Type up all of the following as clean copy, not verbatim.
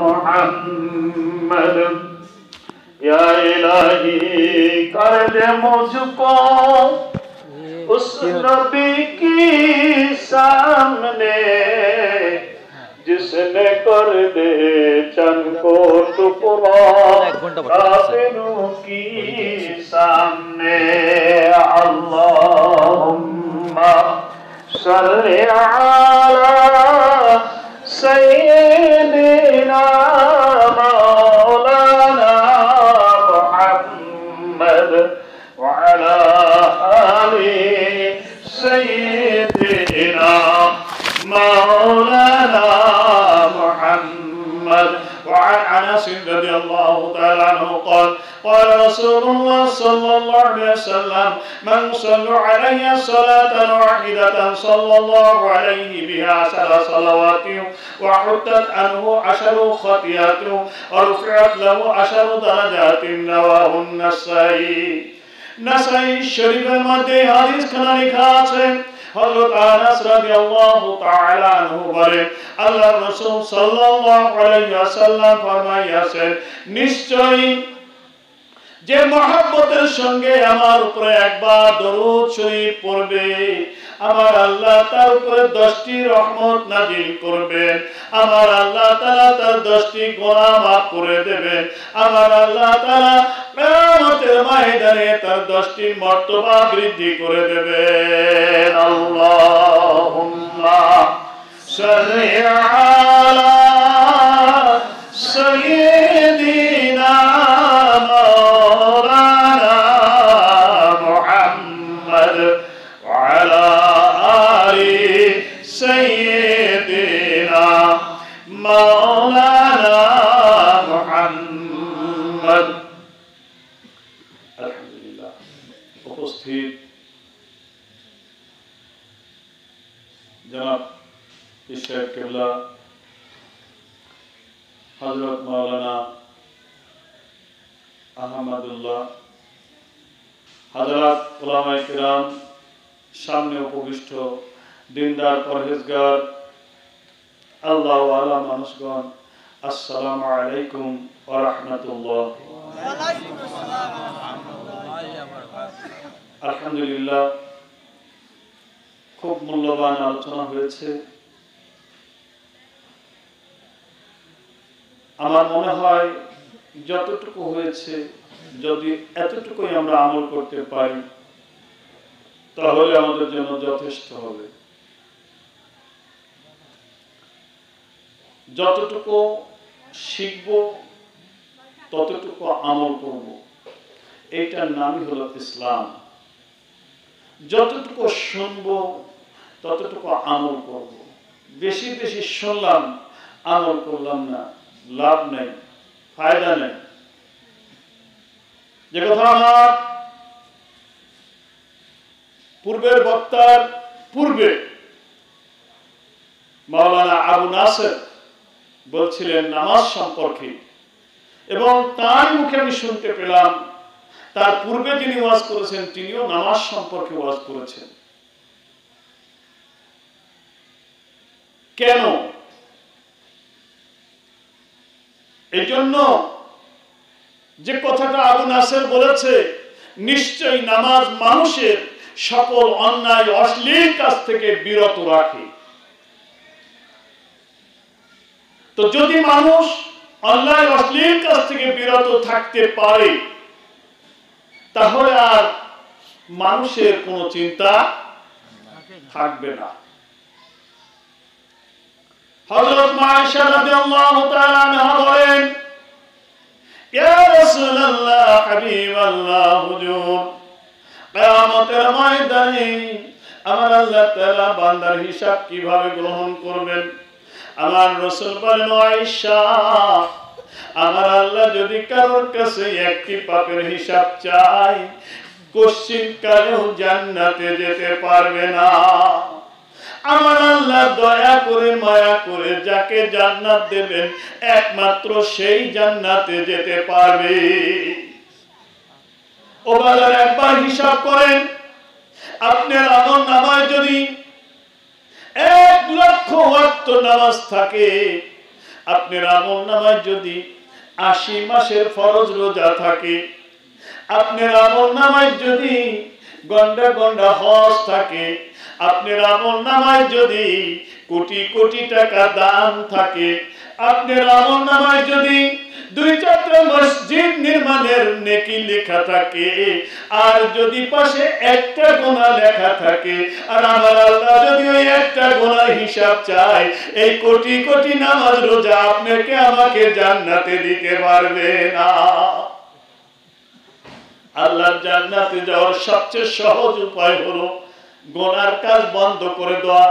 मोहम्मद या इलाही कर दे मुझको उस नबी की सामने जिसने कर दे चंद को टुकड़ा काफिरों की सामने। अल्लाहुम्मा सल्ली अला सय्यिदिना मौलाना मुहम्मद व अला आलि सय्यिदिना मौलाना मुहम्मद। وعن أنس رضي الله تعالى عنه قال قال رسول الله صلى الله عليه وسلم من صلى علي صلاة واحدة صلى الله عليه بها 10 صلوات وحطت عنه 10 خطيئات ورفعت له 10 درجات رواه النسائي। নাসাই শরীফের মধ্যে হাদিস খানা লেখা আছে হযরত আনাস রাদিয়াল্লাহু তাআলা আনহু বলেন আল্লাহর রাসূল সাল্লাল্লাহু আলাইহি ওয়াসাল্লাম ফরমাইয়াছেন নিশ্চয়ই যে মহব্বতের সঙ্গে আমার উপরে একবার দরুদ শরীফ পড়বে আমার আল্লাহ তার উপরে 10টি রহমত নাযিল করবেন। আমার আল্লাহ তাআলা তার 10টি গুনাহ মাফ করে দেবেন। আমার আল্লাহ তাআলা কিয়ামতের ময়দানে তার 10টি মর্তবা বৃদ্ধি করে দেবেন। আল্লাহুম্মা সাল্লি আলা সাইয়্যিদিনা মাওলানা মুহাম্মদ ওয়া আলা আলি সাইয়্যিদিনা মাওলানা মুহাম্মদ। আলহামদুলিল্লাহ। উপস্থিত জনাব ইশরাক কিবলা হযরত মাওলানা আহমদুল্লাহ হযরত উলামায়ে কিরাম সামনে উপবিষ্ট দিনদার পরহেজগার আল্লাহ ওয়ালা মানুষগণ আসসালামু আলাইকুম ওয়া রাহমাতুল্লাহ। ওয়া আলাইকুম আসসালাম ওয়া রাহমাতুল্লাহি ওয়া বারাকাতুহু। আলহামদুলিল্লাহ খুব মূল্যবান আলোচনা হয়েছে। আমার মনে হয় যতটুকু হয়েছে যদি এতটুকুই আমরা আমল করতে পারি তাহলে আমাদের জন্য যথেষ্ট হবে। যতটুকু শিখব ততটুকু আমল করব, এইটার নামই হলো ইসলাম। যতটুকু শুনব ততটুকু আমল করব। বেশি বেশি শুনলাম আমল করলাম না, লাভ নেই, ফায়দা নেই। যে কথা আমার পূর্বের বক্তার পূর্বে মাওলানা আবু নাসের বলছিলেন নামাজ সম্পর্কে, এবং তার মুখে আমি শুনতে পেলাম তার পূর্বে যিনি ওয়াজ করেছেন তিনিও নামাজ সম্পর্কে ওয়াজ করেছেন। কেন? এই জন্য যে কথাটা আবু নাসের বলেছে নিশ্চয়ই নামাজ মানুষের সকল অন্যায় অশ্লীল কাজ থেকে বিরত রাখে। তো যদি মানুষ অন্যায় অশ্লীল কাজ থেকে বিরত থাকতে পারে তাহলে আর মানুষের কোনো চিন্তা থাকবে না। হযরত আয়েশা রাদিয়াল্লাহু তাআলা আনহা বলেন ইয়া রাসূলুল্লাহ হাবিবাল্লাহ হুজুর কিয়ামতের ময়দানে আমার আল্লাহ তাআলা বান্দার হিসাব কিভাবে গ্রহণ করবেন? আমার রাসূল বলেন আয়েশা আমার আল্লাহ যদি কারোর কাছে একটি পাপের হিসাব চায় কোশ্চিন কালেও জান্নাতে যেতে পারবে না। আমার আল্লাহ দয়া করে মায়া করে যাকে জান্নাত দেবেন একমাত্র সেই জান্নাতে যেতে পারবে। ওবেলার একবার হিসাব করেন আপনার আমল নামায় যদি 1 লক্ষ ওয়াক্ত নামাজ থাকে আপনার আমলনামায় যদি 80 মাসের ফরজ রোজা থাকে, আপনার আমলনামায় যদি গন্ডা গন্ডা হজ থাকে, আপনার আমলনামায় যদি কোটি কোটি টাকা দান থাকে, আপনার আমলনামায় যদি 2-4টা মসজিদ নির্মাণের নেকি লেখা থাকে, আর যদি পাশে একটা গুনাহ লেখা থাকে, আর আমার আল্লাহ যদি ওই একটা গুনাহর হিসাব চায়, এই কোটি কোটি নামাজ রোজা আপনাকে আমাকে জান্নাতে দিতে পারবে না। আল্লাহর জান্নাতে যাওয়ার সবচেয়ে সহজ উপায় হলো গুনার কাজ বন্ধ করে দেওয়া।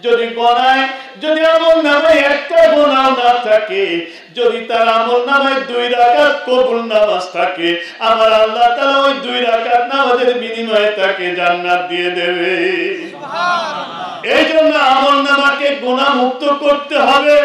যদি গুনায়, যদি আমলনামায় একটা গুনাহ না থাকে, যদি তার আমলনামায় 2 রাকাত কবুল নামাজ থাকে, আমার আল্লাহ তাআলা ওই 2 রাকাত নামাজের বিনিময়ে তাকে জান্নাত দিয়ে দেবে। সুবহানাল্লাহ। এইজন্য আমলনামাকে গুনাহ মুক্ত করতে হবে।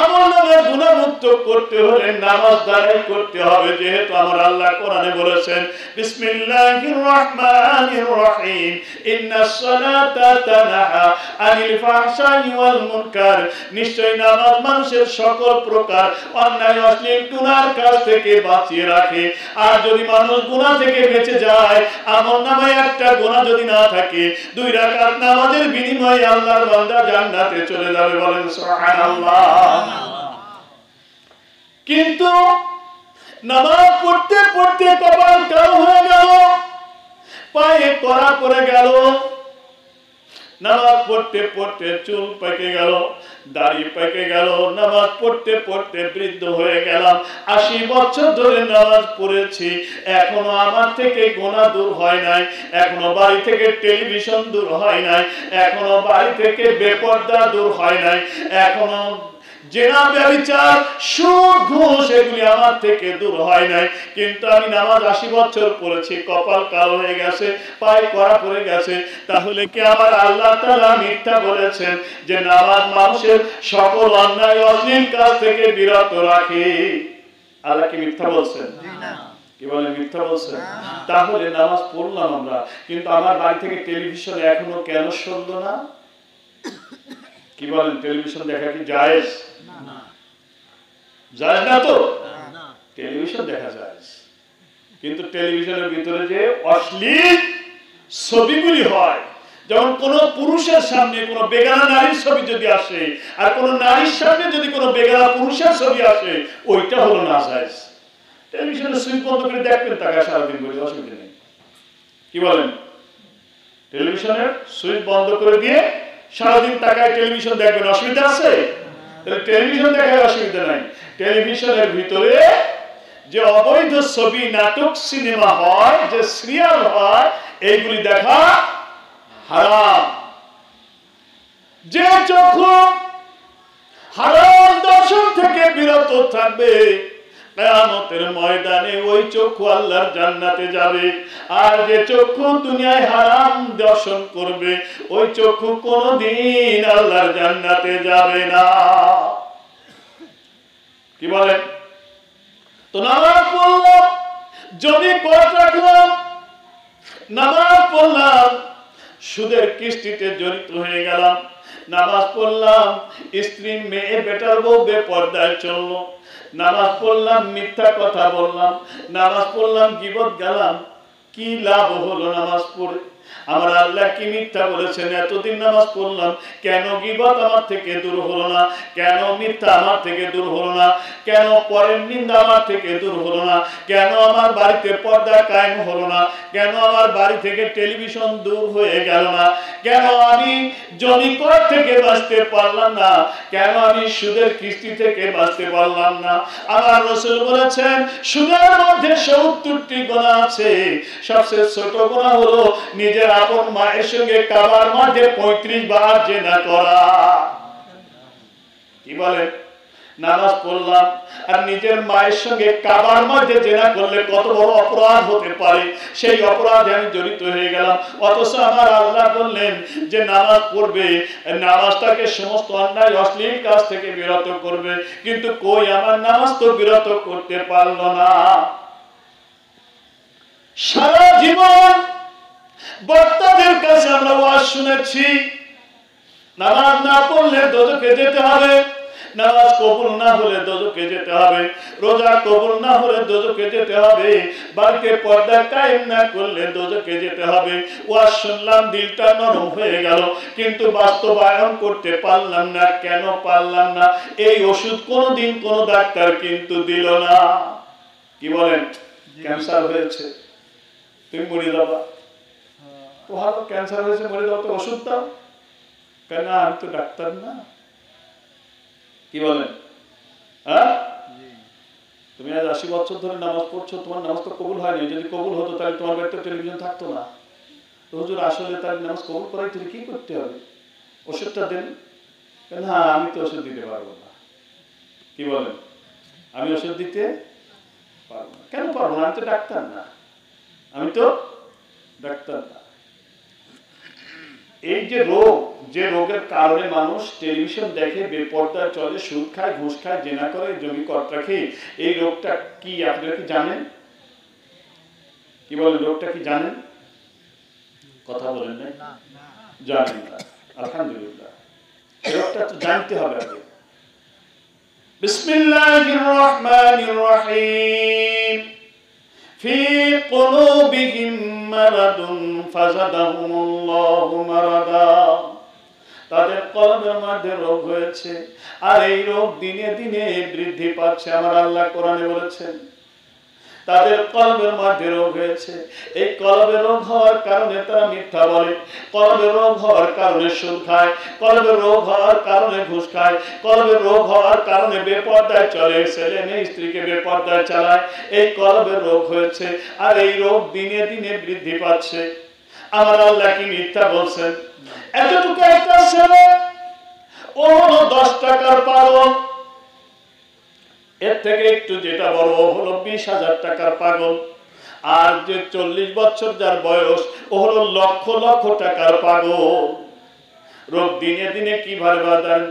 আমলনামা গুনাহ মুক্ত করতে হলে নামাজ দাঁড়াই করতে হবে, যেহেতু আমার আল্লাহ কোরআনে বলেছেন বিসমিল্লাহির রহমানির রহিম ইন্নাস সালাতা তানহা আনিল ফাহশাই ওয়াল মুনকার। নিশ্চয় নামাজ মানুষের সকল প্রকার অন্যায় অশ্লীল গুনার কাছ থেকে বাঁচিয়ে রাখে। আর যদি মানুষ গুনাহ থেকে বেঁচে যায়, আমলনামায় একটা গুনাহ যদি না থাকে, 2 রাকাত নামাজের বিনিময়ে আল্লাহর বান্দা জান্নাতে চলে যাবে। বলেন সুবহানাল্লাহ। কিন্তু নামাজ পড়তে পড়তে কপাল কালো হয়ে গেল, পায়ে কড়া পড়ে গেল, নামাজ পড়তে পড়তে চুল পেকে গেল, দাড়ি পেকে গেল, নামাজ পড়তে পড়তে বৃদ্ধ হয়ে গেলাম, 80 বছর ধরে নামাজ পড়েছি, এখনো আমার থেকে গুনাহ দূর হয় নাই, এখনো বাড়ি থেকে টেলিভিশন দূর হয় নাই, এখনো বাড়ি থেকে বেপরদা দূর হয় নাই, এখনো জেনা ব্যভিচার সুদ ঘুষ এগুলি আমার থেকে দূর হয় নাই, কিন্তু আমি নামাজ 80 বছর পড়েছি, কপাল কালো হয়ে গেছে, পায়ে কড়া পড়ে গেছে। তাহলে কি আমার আল্লাহ তাআলা মিথ্যা বলেছেন যে নামাজ মানুষের সকল অন্যায় অশ্লীল কাজ থেকে বিরত রাখে? আল্লাহ কি মিথ্যা বলছেন? না। কি বলেন? মিথ্যা বলছেন? তাহলে নামাজ পড়লাম আমরা, কিন্তু আমার বাড়ি থেকে টেলিভিশন এখনো কেন শুনলো না? কি বলেন? টেলিভিশন দেখা কি জায়েজ? না। জায়েজ না তো? না। টেলিভিশন দেখা জায়েজ, কিন্তু টেলিভিশনের ভিতরে যে অশ্লীল ছবিগুলি হয়, যেমন কোন পুরুষের সামনে কোন বেগানা নারীর ছবি যদি আসে, আর কোন নারীর সামনে যদি কোন বেগানা পুরুষের ছবি আসে, ওইটা হলো নাজায়েজ। টেলিভিশনের সুইচ বন্ধ করে দেখবেন, টাকা সারাদিন করে, অসুবিধা নেই। কি বলেন? টেলিভিশনের সুইচ বন্ধ করে দিয়ে সারাদিন টাকায় টেলিভিশন দেখবেন, অসুবিধা আছে? তাহলে টেলিভিশন দেখার অসুবিধা নাই। টেলিভিশনের ভিতরে যে অবৈধ ছবি, নাটক, সিনেমা হয়, যে সিরিয়াল হয়, এইগুলি দেখা হারাম। যে চক্ষু হারাম দর্শন থেকে বিরত থাকবে, কিয়ামতের ময়দানে ওই চক্ষু আল্লাহর জান্নাতে যাবে। আর যে চক্ষু দুনিয়ায় হারাম দর্শন করবে, ওই চক্ষু কোনদিন আল্লাহর জান্নাতে যাবে না। কি বলেন? তো নামাজ পড়লাম, যদি কর রাখলাম, নামাজ পড়লাম, সুদের কিস্তিতে জড়িত হয়ে গেলাম, নামাজ পড়লাম, স্ত্রী মেয়ে বেটার বউ বেপরদায় চললো, নামাজ পড়লাম, মিথ্যা কথা বললাম, নামাজ পড়লাম, গীবত গেলাম, কি লাভ হলো নামাজ পড়ে? আমার আল্লাহ কি মিথ্যা বলেছেন? এতদিন নামাজ পড়লাম, কেন গীবত আমার থেকে দূর হলো না? কেন মিথ্যা আমার থেকে দূর হলো না? কেন পরের নিন্দা আমার থেকে দূর হলো না? কেন আমার বাড়িতে পর্দা কায়েম হলো না? কেন আমার বাড়ি থেকে টেলিভিশন দূর হয়ে গেল না? কেন আমি জমি কর থেকে বাঁচতে পারলাম না? কেন আমি সুদের কিস্তি থেকে বাঁচতে পারলাম না? আমার রাসূল বলেছেন, সুদের মধ্যে 70টি গুনাহ আছে, সবচেয়ে ছোট গুনাহ হলো নিজের আপন মায়ের সঙ্গে কাবার মাঝে 35 বার জিনা করা। কি বলেন? নামাজ পড়লাম, আর নিজের মায়ের সঙ্গে কাবার মাঝে জিনা করলে কত বড় অপরাধ হতে পারে, সেই অপরাধে আমি জড়িত হয়ে গেলাম। অথচ আমার আল্লাহ বললেন যে নামাজ পড়বে, নামাজটাকে সমস্ত অন্যায় অশ্লীল কাজ থেকে বিরত করবে, কিন্তু কই আমার নামাজ তো বিরত করতে পারলো না। সারা জীবন বক্তাদের কাছে আমরা ওয়াজ শুনেছি, নামাজ না পড়লে দোজখে যেতে হবে, নামাজ কবুল না হলে দোজখে যেতে হবে, রোজা কবুল না হলে দোজখে যেতে হবে, বাড়িতে পর্দা কায়েম না করলে দোজখে যেতে হবে। ওয়াজ শুনলাম, দিলটা নরম হয়ে গেল, কিন্তু বাস্তবায়ন করতে পারলাম না। কেন পারলাম না? এই ওষুধ কোনোদিন কোন ডাক্তার কিন্তু দিল না। কি বলেন? ক্যান্সার হয়েছে, তুমি মরে যাবা, ভালো ক্যান্সার হয়েছে মরে যাও, তো ওষুধ দাও। কেন? আমি তো ডাক্তার না। কি বলেন? হ্যাঁ, তুমি আজ 80 বছর ধরে নামাজ পড়ছো, তোমার নামাজ তো কবুল হয়নি। যদি কবুল হতো তাহলে তোমার বাড়িতে টেলিভিশন থাকতো না। তো হুজুর আসলে তার নামাজ কবুল করাই তুমি কি করতে হবে? ওষুধটা দেন। না, আমি তো ওষুধ দিতে পারবো না। কি বলেন? আমি ওষুধ দিতে পারবো না। কেন পারবো না? আমি তো ডাক্তার না। আমি তো ডাক্তার না। এই যে রোগ, যে রোগের কারণে মানুষ টেলিভিশন দেখে, বেপরদায় চলে, সুদ খায়, ঘুষ খায়, জেনা করে, জমি কট রাখে, এই রোগটা কি আপনারা কি জানেন? কি বলেন? রোগটা কি জানেন? কথা বলেন না, জানেন না। আলহামদুলিল্লাহ, এই রোগটা তো জানতে হবে আগে। বিসমিল্লাহির রহমানির রহিম। ফি কুলুবিহিম মারাদুন ফাযাদাহুমুল্লাহু মারাদা। তাদের কলবের মধ্যে রোগ হয়েছে, আর এই রোগ দিনে দিনে বৃদ্ধি পাচ্ছে। আমার আল্লাহ কোরআনে বলেছেন তাদের কলবের মধ্যে রোগ হয়েছে। এই কলবের রোগ হওয়ার কারণে তারা মিথ্যা বলে, কলবের রোগ হওয়ার কারণে সুদ খায়, কলবের রোগ হওয়ার কারণে ঘুষ খায়, কলবের রোগ হওয়ার কারণে বেপরদায় চলে, ছেলে মেয়ে স্ত্রীকে বেপরদায় চালায়। এই কলবের রোগ হয়েছে, আর এই রোগ দিনে দিনে বৃদ্ধি পাচ্ছে। আমার আল্লাহ কি মিথ্যা বলছেন? এতটুকু একটা ছেলে, ও হলো 10 টাকার পাগল, এর থেকে একটু যেটা বড় হলো 20,000 টাকার পাগল। আর যে 40 বছর যার বয়স, ও হলো লক্ষ লক্ষ টাকার পাগল। রোগ দিনে দিনে কিভাবে বাড়ান?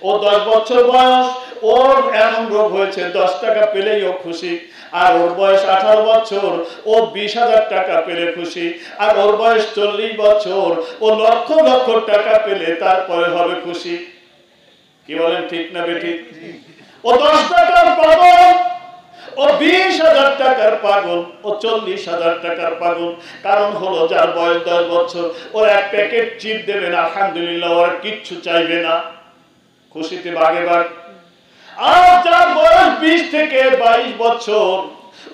ও 10 বছর বয়স, ওর এমন রোগ হয়েছে 10 টাকা পেলেই ও খুশি। আর ওর বয়স 18 বছর, ও 20,000 টাকা পেলে খুশি। আর ওর বয়স 40 বছর, ও লক্ষ লক্ষ টাকা পেলে তারপরে হবে খুশি। কি বলেন, ঠিক না বেঠিক? ও 10 টাকার পাগল, ও 20,000 টাকার পাগল, ও 40,000 টাকার পাগল। কারণ হলো যার বয়স 10 বছর, ওর এক প্যাকেট চিপ দেবেন, আলহামদুলিল্লাহ, ওর কিচ্ছু চাইবে না, খুশিতে বাগে বাগ। আর যার বয়স 20 থেকে 22 বছর,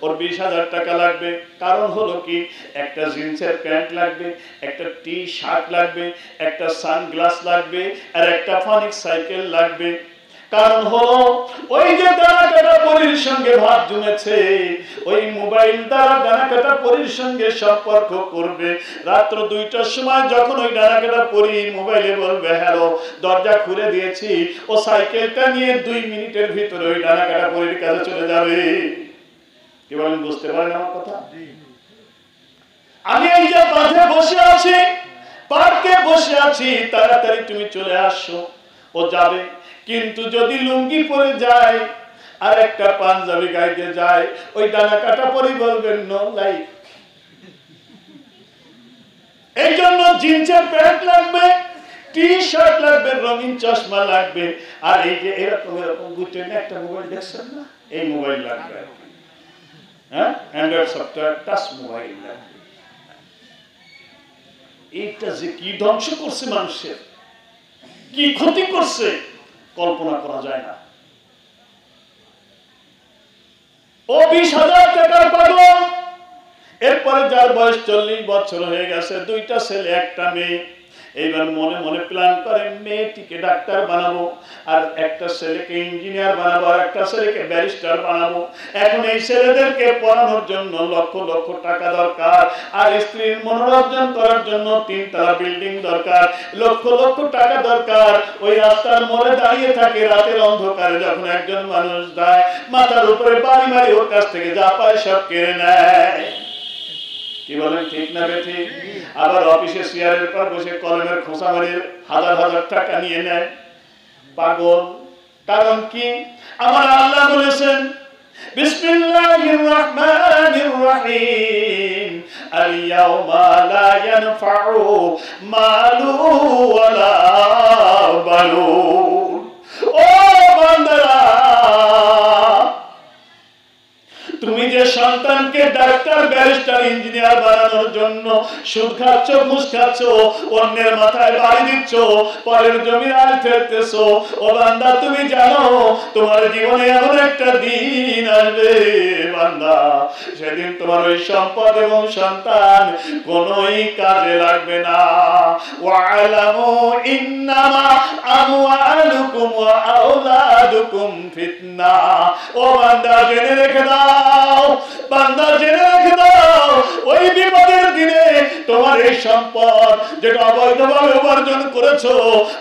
ওর 20,000 টাকা লাগবে। কারণ হলো কি, একটা জিন্সের প্যান্ট লাগবে, একটা টি শার্ট লাগবে, একটা সানগ্লাস লাগবে, আর একটা ফানিক সাইকেল লাগবে। কারণ হলো ওই যে দানাকাটা পরীর সঙ্গে ভাব জমেছে, ওই মোবাইল দ্বারা দানাকাটা পরীর সঙ্গে সম্পর্ক করবে। রাত্র 2টার সময় যখন ওই দানাকাটা পরী মোবাইলে বলবে হ্যালো, দরজা খুলে দিয়েছি, ও সাইকেলটা নিয়ে 2 মিনিটের ভিতরে ওই দানাকাটা পরীর কাছে চলে যাবে। কি বলেন, বুঝতে পারেন আমার কথা? আমি এই যে মাঠে বসে আছি, পার্কে বসে আছি, তাড়াতাড়ি তুমি চলে আসো। ও যাবে, কিন্তু যদি লুঙ্গি পরে যায় আর একটা পাঞ্জাবি গাইতে যায়, ওই ডানা কাটা পরে বলবেন নো লাইক। এই জন্য জিন্সের প্যান্ট লাগবে, টি শার্ট লাগবে, রঙিন চশমা লাগবে, আর এই যে এরকম এরকম গুটেন একটা মোবাইল দেখছেন না, এই মোবাইল লাগবে। হ্যাঁ, অ্যান্ড্রয়েড সফটওয়্যার টাচ মোবাইল লাগবে। এইটা যে কি ধ্বংস করছে মানুষের, কি ক্ষতি করছে, কল্পনা করা যায় না। ও 20,000 টাকার পাগল। এরপরে যার বয়স 40 বছর হয়ে গেছে, 2টা ছেলে একটা মেয়ে। এইবার মনে মনে প্ল্যান করে মেয়েটিকে ডাক্তার বানাবো, আর একটা ছেলেকে ইঞ্জিনিয়ার বানাবো, আর একটা ছেলেকে ব্যারিস্টার বানাবো। এখন এই ছেলেদেরকে পড়ানোর জন্য লক্ষ লক্ষ টাকা দরকার, আর স্ত্রীর মনোরঞ্জন করার জন্য 3 তলা বিল্ডিং দরকার, লক্ষ লক্ষ টাকা দরকার। ওই রাস্তার মোড়ে দাঁড়িয়ে থাকে রাতের অন্ধকারে, যখন একজন মানুষ যায়, মাথার উপরে বাড়ি মারি ওর কাছ থেকে যা পায় সব কেড়ে নেয়। কি বলেন, ঠিক না বেঠিক? আবার অফিসে চেয়ারের পর বসে কলমের খোঁচা মারি হাজার হাজার টাকা নিয়ে নেয়। পাগল। কারণ কি? আমার আল্লাহ বলেছেন বিসমিল্লাহির রহমানির রহিম, আল ইয়াউমা লা ইয়ানফাউ মালু ওয়ালা বানুন। ও বান্দা, সন্তানকে ডাক্তার, ব্যারিস্টার, ইঞ্জিনিয়ার বানানোর জন্য সুদ খাচ্ছ, ঘুষ খাচ্ছ, অন্যের মাথায় বাড়ি দিচ্ছ, পরের জমির আল ফেলতেছ। ও বান্দা, তুমি জানো তোমার জীবনে এমন একটা দিন আসবে বান্দা, সেদিন তোমার ওই সম্পদ এবং সন্তান কোনোই কাজে লাগবে না। ওয়ালামু ইন্নামা আমওয়ালুকুম ওয়া আওলাদুকুম ফিতনা। ও বান্দা, জেনে রেখে দাও, বান্দা জেনে রেখে দাও, ওই বিপদের দিনে তোমার এই সম্পদ যেটা অবৈধভাবে উপার্জন করেছো,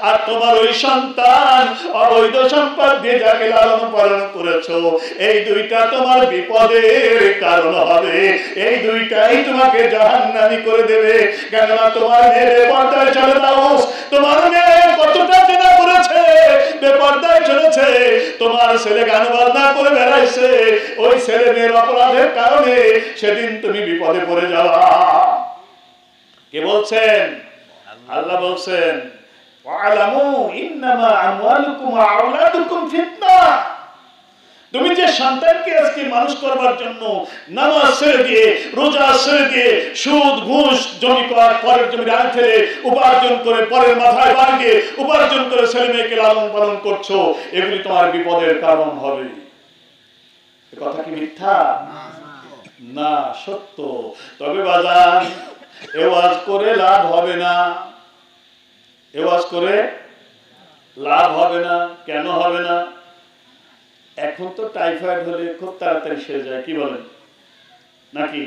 আর তোমার ওই সন্তান অবৈধ সম্পদ দিয়ে যাকে লালন পালন করেছো, এই দুইটা তোমার বিপদের কারণ হবে। এই দুইটাই তোমাকে জাহান্নামী করে দেবে। কেননা তোমার মেয়ে বেপরদায় চলে দাও, তোমার মেয়ে কতটা জেনা করেছে, বেপরদায় চলেছে, তোমার ছেলে গান বাজনা করে বেড়াইছে, ওই ছেলে মেয়ের অপরাধের কারণে সেদিন তুমি বিপদে পড়ে যাওয়া। কে বলছেন? আল্লাহ বলছেন, ওয়ালামু ইন্নামা আমওয়ালুকুম ওয়া আওলাদুকুম ফিতনা। তুমি যে সন্তানকে আজকে মানুষ করবার জন্য নামাজ ছেড়ে দিয়ে, রোজা ছেড়ে দিয়ে, সুদ ঘুষ জমি কর, পরের জমি রান ফেলে উপার্জন করে, পরের মাথায় বাড়ি দিয়ে উপার্জন করে ছেলে মেয়েকে লালন পালন করছো, এগুলি তোমার বিপদের কারণ হবে। কথা কি মিথ্যা? না, সত্য। তবে বাজান, এ ওয়াজ করে লাভ হবে না, এ ওয়াজ করে লাভ হবে না। কেন হবে না? এখন তো টাইফয়েড হলে খুব তাড়াতাড়ি সেরে যায়, কি বলেন নাকি?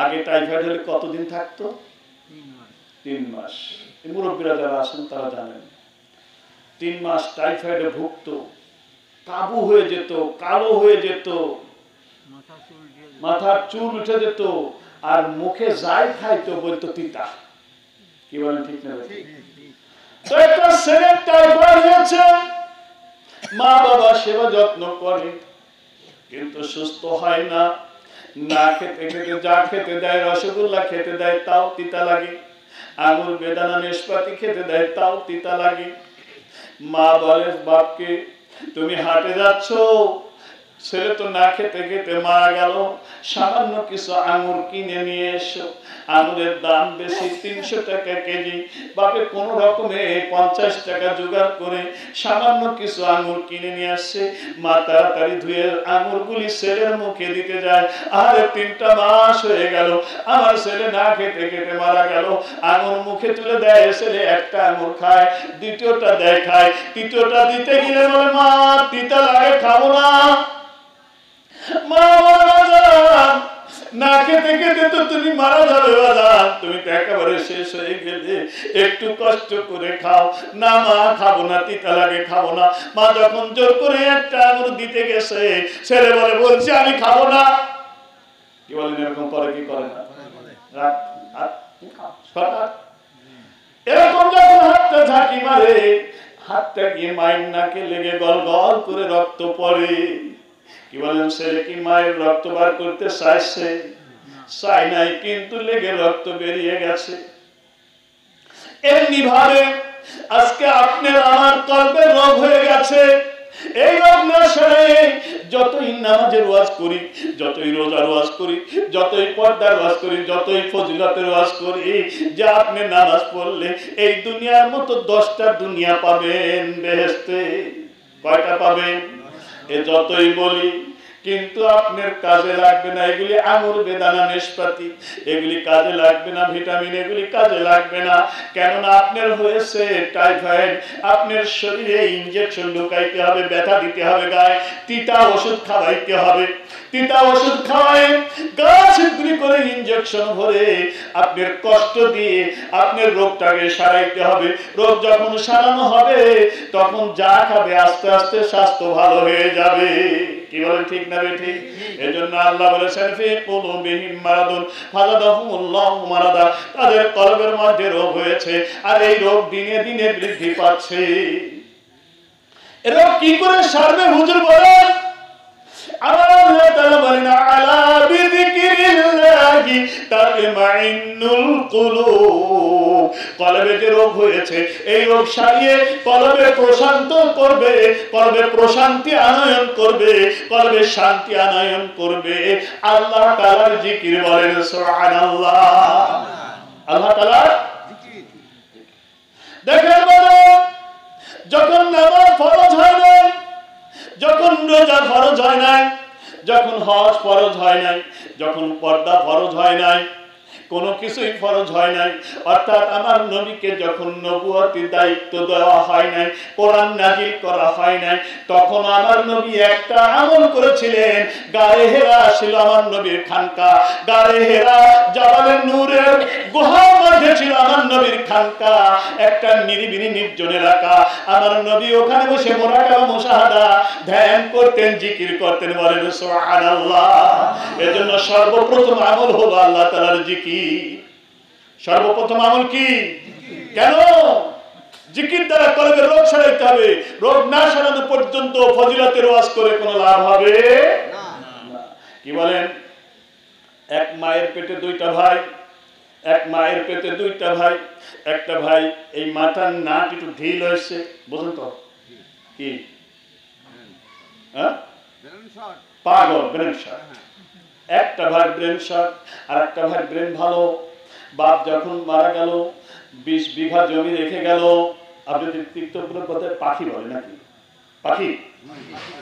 আগে টাইফয়েড হলে কতদিন থাকতো? 3 মাস। মুরব্বীরা যারা আছেন তারা জানেন, 3 মাস টাইফয়েডে ভুগতো, কাবু হয়ে যেত, কালো হয়ে যেত, মাথার চুল উঠে যেত, আর মুখে যাই খাইতো বলতো তিতা। কি বলেন, ঠিক না? তো একটা ছেলে টাইফয়েড হয়েছে, মা বাবা সেবা যত্ন করে, কিন্তু সুস্থ হয় না। না খেতে খেতে যা খেতে দেয়, রসগোল্লা খেতে দেয় তাও তিতা লাগে, আঙুর বেদানা নেশপাতি খেতে দেয় তাও তিতা লাগে। মা বলে বাপকে, তুমি হাটে যাচ্ছ, ছেলে তো না খেতে খেতে মারা গেল, সামান্য কিছু আঙুর কিনে নিয়ে এসো। আঙুরের দাম বেশি, 300 টাকা কেজি। বাপে কোন রকমে 50 টাকা জোগাড় করে সামান্য কিছু আঙুর কিনে নিয়ে আসছে। মা তাড়াতাড়ি ধুয়ে আঙুরগুলি ছেলের মুখে দিতে যায়। আরে 3টা মাস হয়ে গেল, আমার ছেলে না খেতে খেতে মারা গেল। আঙুর মুখে তুলে দেয়, ছেলে একটা আঙুর খায়, দ্বিতীয়টা দেয় খায়, তৃতীয়টা দিতে গেলে বলে মা তিতা লাগে, খাবো না। মা না খেতে খেতে তো তুমি মারা যাবে বাজার, তুমি তো একেবারে শেষ হয়ে গেলে, একটু কষ্ট করে খাও। না মা খাবো না, তিতা লাগে, খাবো না। মা যখন জোর করে একটা আঙুর দিতে গেছে, ছেলে বলে বলছে আমি খাবো না। কি বলেন, এরকম করে কি করে না? এরকম যখন হাতটা ঝাঁকি মারে, হাতটা গিয়ে মায়ের নাকে লেগে গল গল করে রক্ত পড়ে। কি বলেন, ছেলে কি মায়ের রক্ত বার করতে চাইছে? চাই নাই, কিন্তু লেগে রক্ত বেরিয়ে গেছে। এমনি ভাবে আজকে আপনার আমার কলবে রোগ হয়ে গেছে। এই রোগ না সেরে যতই নামাজের ওয়াজ করি, যতই রোজার ওয়াজ করি, যতই পর্দার ওয়াজ করি, যতই ফজিলতের ওয়াজ করি, যে আপনি নামাজ পড়লে এই দুনিয়ার মতো 10টা দুনিয়া পাবেন বেহেশতে। কয়টা পাবেন? এ যতই বলি, কিন্তু আপনার কাজে লাগবে না। এগুলি আঙুর বেদানা নেশপাতি, এগুলি কাজে লাগবে না। ভিটামিন এগুলি কাজে লাগবে না। কেননা আপনার হয়েছে টাইফয়েড, আপনার শরীরে ইনজেকশন ঢুকাইতে হবে, ব্যথা দিতে হবে গায়ে, তিতা ওষুধ খাওয়াইতে হবে। তিতা ওষুধ খাওয়ায় গাছ করে ইনজেকশন ভরে আপনার কষ্ট দিয়ে আপনার রোগটাকে সারাইতে হবে। রোগ যখন সারানো হবে, তখন যা খাবে আস্তে আস্তে স্বাস্থ্য ভালো হয়ে যাবে। কি বলেন, ঠিক না ঠিক? এজন্য আল্লাহ বলেছেন ফি কুলুবিহিম মারাদুন ফাযাদাহুমুল্লাহু মারাদা, তাদের কলবের মধ্যে রোগ হয়েছে, আর এই রোগ দিনে দিনে বৃদ্ধি পাচ্ছে। এ রোগ কি করে সারবে হুজুর বলেন? আমার আল্লাহ তাআলা বলেন আলা বিযিকিরিল্লাহি কি তাতমাইন্নুল কুলুব, কলবে যে রোগ হয়েছে এই রোগ সারিয়ে কলবে প্রশান্ত করবে, কলবে প্রশান্তি আনয়ন করবে, কলবে শান্তি আনয়ন করবে আল্লাহ তাআলার জিকির। বলেন সুবহানাল্লাহ। আল্লাহ তাআলার জিকির। দেখেন বলো, যখন নামাজ ফরজ হয় নাই, যখন রোজা ফরজ হয় নাই, যখন হজ ফরজ হয় নাই, যখন পর্দা ফরজ হয় নাই, কোনো কিছুই ফরজ হয় নাই, অর্থাৎ আমার নবীকে যখন নবুয়তের দায়িত্ব দেওয়া হয় নাই, কোরআন নাযিল করা হয় নাই, তখন আমার নবী একটা আমল করেছিলেন। গায়ে হেরা ছিল আমার নবীর খানকা, গায়ে হেরা জাবালে নূরের গুহার মধ্যে ছিল আমার নবীর খানকা, একটা নিরিবিলি নির্জন এলাকা। আমার নবী ওখানে বসে মুরাকাবা মুশাহাদা ধ্যান করতেন, জিকির করতেন। বলেন সুবহানাল্লাহ। এজন্য সর্বপ্রথম আমল হলো আল্লাহ তাআলার জিকির। সর্বপ্রথম আমল কি? কেন? জিকির দ্বারা কলবের রোগ সারাইতে হবে। রোগ না সারানো পর্যন্ত ফজিলতের ওয়াজ করে কোনো লাভ হবে না। কি বলেন? এক মায়ের পেটে দুইটা ভাই, এক মায়ের পেটে দুইটা ভাই। একটা ভাই এই মাথার নাট একটু ঢিল হয়েছে, বুঝুন তো কি? পাগল, ব্রেন শট। একটা ভাই ব্রেন শট, আর একটা ভাই ব্রেন ভালো। বাপ যখন মারা গেল 20 বিঘা জমি রেখে গেল। আপনি তীর্থগুলোর কথা পাখি বলে নাকি? পাখি,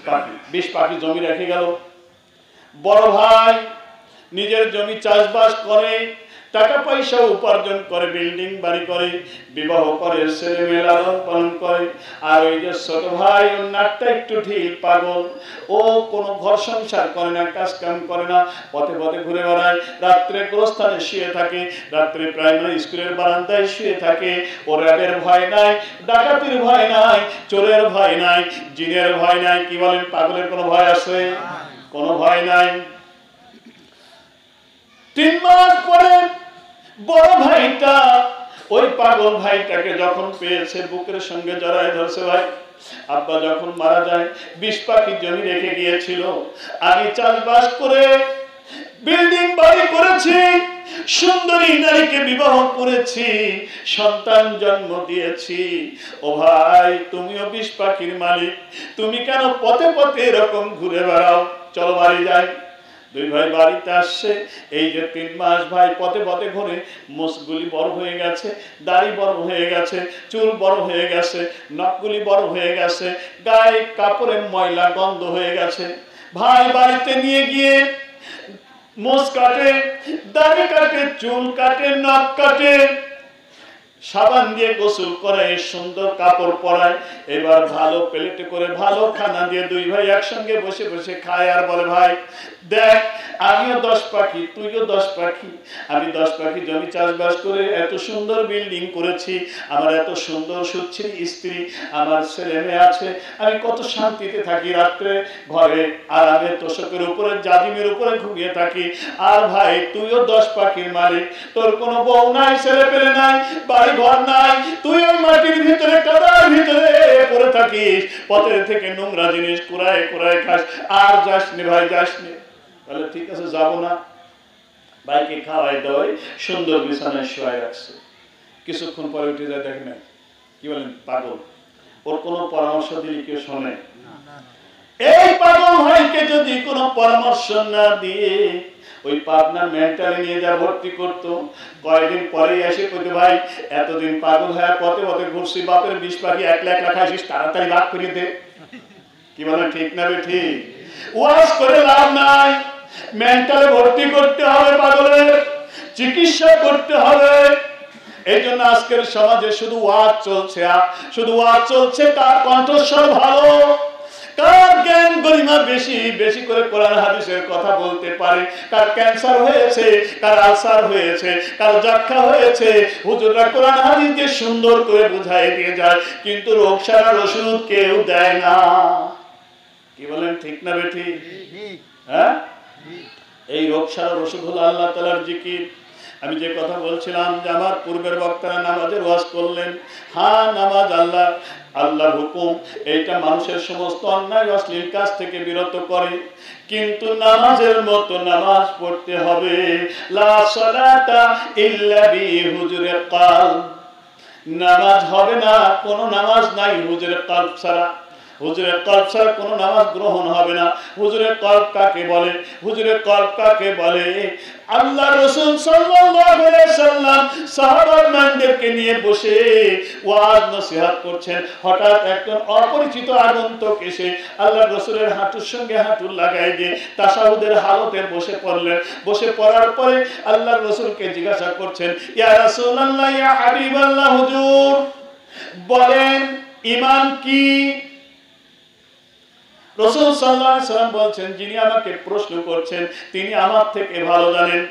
পাখি 20 পাখি জমি রেখে গেল। বড় ভাই নিজের জমি চাষবাস করে, টাকা পয়সা উপার্জন করে, বিল্ডিং বাড়ি করে, বিবাহ করে, ছেলে মেয়ে লালন পালন করে। আর ওই যে ছোট ভাই, ওর নাকটা একটু ঢিল, পাগল, ও কোনো ঘর সংসার করে না, কাজ কাম করে না, পথে পথে ঘুরে বেড়ায়, রাত্রে গোরস্থানে শুয়ে থাকে, রাত্রে প্রাইমারি স্কুলের বারান্দায় শুয়ে থাকে। ও র্যাবের ভয় নাই, ডাকাতির ভয় নাই, চোরের ভয় নাই, জিনের ভয় নাই। কি বলেন? পাগলের কোনো ভয় আছে? কোনো ভয় নাই। 3 মাস পরে বড় ভাইটা ওই পাগল ভাইটাকে যখন পেয়েছে, বুকের সঙ্গে জড়ায় ধরছে। ভাই, আব্বা যখন মারা যায় 20 পাখি জমি রেখে গিয়েছিল, আমি চাষবাস করে বিল্ডিং বাড়ি করেছি, সুন্দরী নারীকে বিবাহ করেছি, সন্তান জন্ম দিয়েছি। ও ভাই, তুমিও 20 পাখির মালিক, তুমি কেন পথে পথে এরকম ঘুরে বেড়াও? চলো বাড়ি যাই। দুই ভাই বাড়িতে আসছে। এই যে 3 মাস ভাই পথে পথে ঘুরে, মুছগুলি বড় হয়ে গেছে, দাড়ি বড় হয়ে গেছে, চুল বড় হয়ে গেছে, নখগুলি বড় হয়ে গেছে, গায়ে কাপড়ের ময়লা গন্ধ হয়ে গেছে। ভাই বাড়িতে নিয়ে গিয়ে মুছ কাটে, দাড়ি কাটে, চুল কাটে, নখ কাটে, সাবান দিয়ে গোসল করে, সুন্দর কাপড় পরায়, এবার ভালো প্লেটে করে ভালো খানা দিয়ে দুই ভাই একসঙ্গে বসে বসে খায়। আর বলে, ভাই দেখ, আমিও 10 পাখি, তুইও 10 পাখি, আমি 10 পাখি জমি চাষবাস করে এত সুন্দর বিল্ডিং করেছি, আমার এত সুন্দর সুশ্রী স্ত্রী, আমার ছেলে মেয়ে আছে, আমি কত শান্তিতে থাকি, রাত্রে ঘরে আরামে তোষকের উপরে, জাজিমের উপরে ঘুমিয়ে থাকি। আর ভাই, তুইও 10 পাখির মালিক, তোর কোনো বউ নাই, ছেলে পেলে নাই, বাড়ি ঘর নাই, তুই ওই মাটির ভিতরে, কাদার ভিতরে পড়ে থাকিস, পথের থেকে নোংরা জিনিস কুড়ায় কুড়ায় খাস, আর যাসনি ভাই, যাসনি। তাহলে ঠিক আছে, যাবো না। ভাইকে খাওয়াই দাওয়াই সুন্দর বিছানায় শোয়াই রাখছে। কিছুক্ষণ পরে উঠে যায়, দেখে নাই। কি বলেন? পাগল। ওর কোনো পরামর্শ দিলে কেউ শোনে? এই পাগল ভাইকে যদি কোনো পরামর্শ না দিয়ে ওই পাবনা মেন্টালি নিয়ে যা ভর্তি করতো, কয়েকদিন পরেই এসে কইতো, ভাই এতদিন পাগল হয়ে পথে পথে ঘুরছি, বাপের 20 পাখি 1 লাখ খাইছিস, তাড়াতাড়ি ভাগ করে দে। কি বলেন? ঠিক না বে? ঠিক। ওয়াজ করে লাভ নাই, মেন্টালে ভর্তি করতে হবে, পাগলের চিকিৎসা করতে হবে। এই জন্য আজকের সমাজে শুধু ওয়াজ চলছে, শুধু ওয়াজ চলছে। কার কণ্ঠস্বর ভালো, কার জ্ঞান গরিমা বেশি, বেশি করে কোরআন হাদিসের কথা বলতে পারে, কার ক্যান্সার হয়েছে, কার আলসার হয়েছে, কার যক্ষা হয়েছে, হুজুররা কোরআন হাদিস দিয়ে সুন্দর করে বুঝাই দিয়ে যায়, কিন্তু রোগ সারার ওষুধ কেউ দেয় না। কি বলেন? ঠিক না বেঠি? হ্যাঁ, এই রোগ সারার ওষুধ হলো আল্লাহ তাআলার জিকির। আমি যে কথা বলছিলাম যে আমার পূর্বের বক্তারা নামাজের ওয়াজ করলেন, হ্যাঁ নামাজ আল্লাহর হুকুম, এইটা মানুষের সমস্ত অন্যায় অশ্লীল কাজ থেকে বিরত করে, কিন্তু নামাজের মতো নামাজ পড়তে হবে। লা সালাতা ইল্লা বিহুজুরে কলব, নামাজ হবে না, কোনো নামাজ নাই হুজুরে কলব ছাড়া। হুজুরে কলব ছাড়া কোনো নামাজ গ্রহণ হবে না। হুজুরে কলব কাকে বলে? হুজুরে কলব কাকে বলে? আল্লাহ রাসূল সাল্লাল্লাহু আলাইহি সাল্লাম সাহাবাদেরকে নিয়ে বসে ওয়াজ নসিহত করছেন। হঠাৎ একজন অপরিচিত আগন্তুক এসে আল্লাহ রাসূলের হাঁটুর সঙ্গে হাঁটু লাগাই দিয়ে তাশাহুদের হালতে বসে পড়লেন। বসে পড়ার পরে আল্লাহ রাসূলকে জিজ্ঞাসা করছেন, ইয়া রাসূলুল্লাহ, ইয়া হাবিবাল্লাহ, হুজুর বলেন ঈমান কি? রাসূল সাল্লাল্লাহু আলাইহি সাল্লাম বলছেন, যিনি আমাকে প্রশ্ন করছেন তিনি আমার থেকে ভালো জানেন।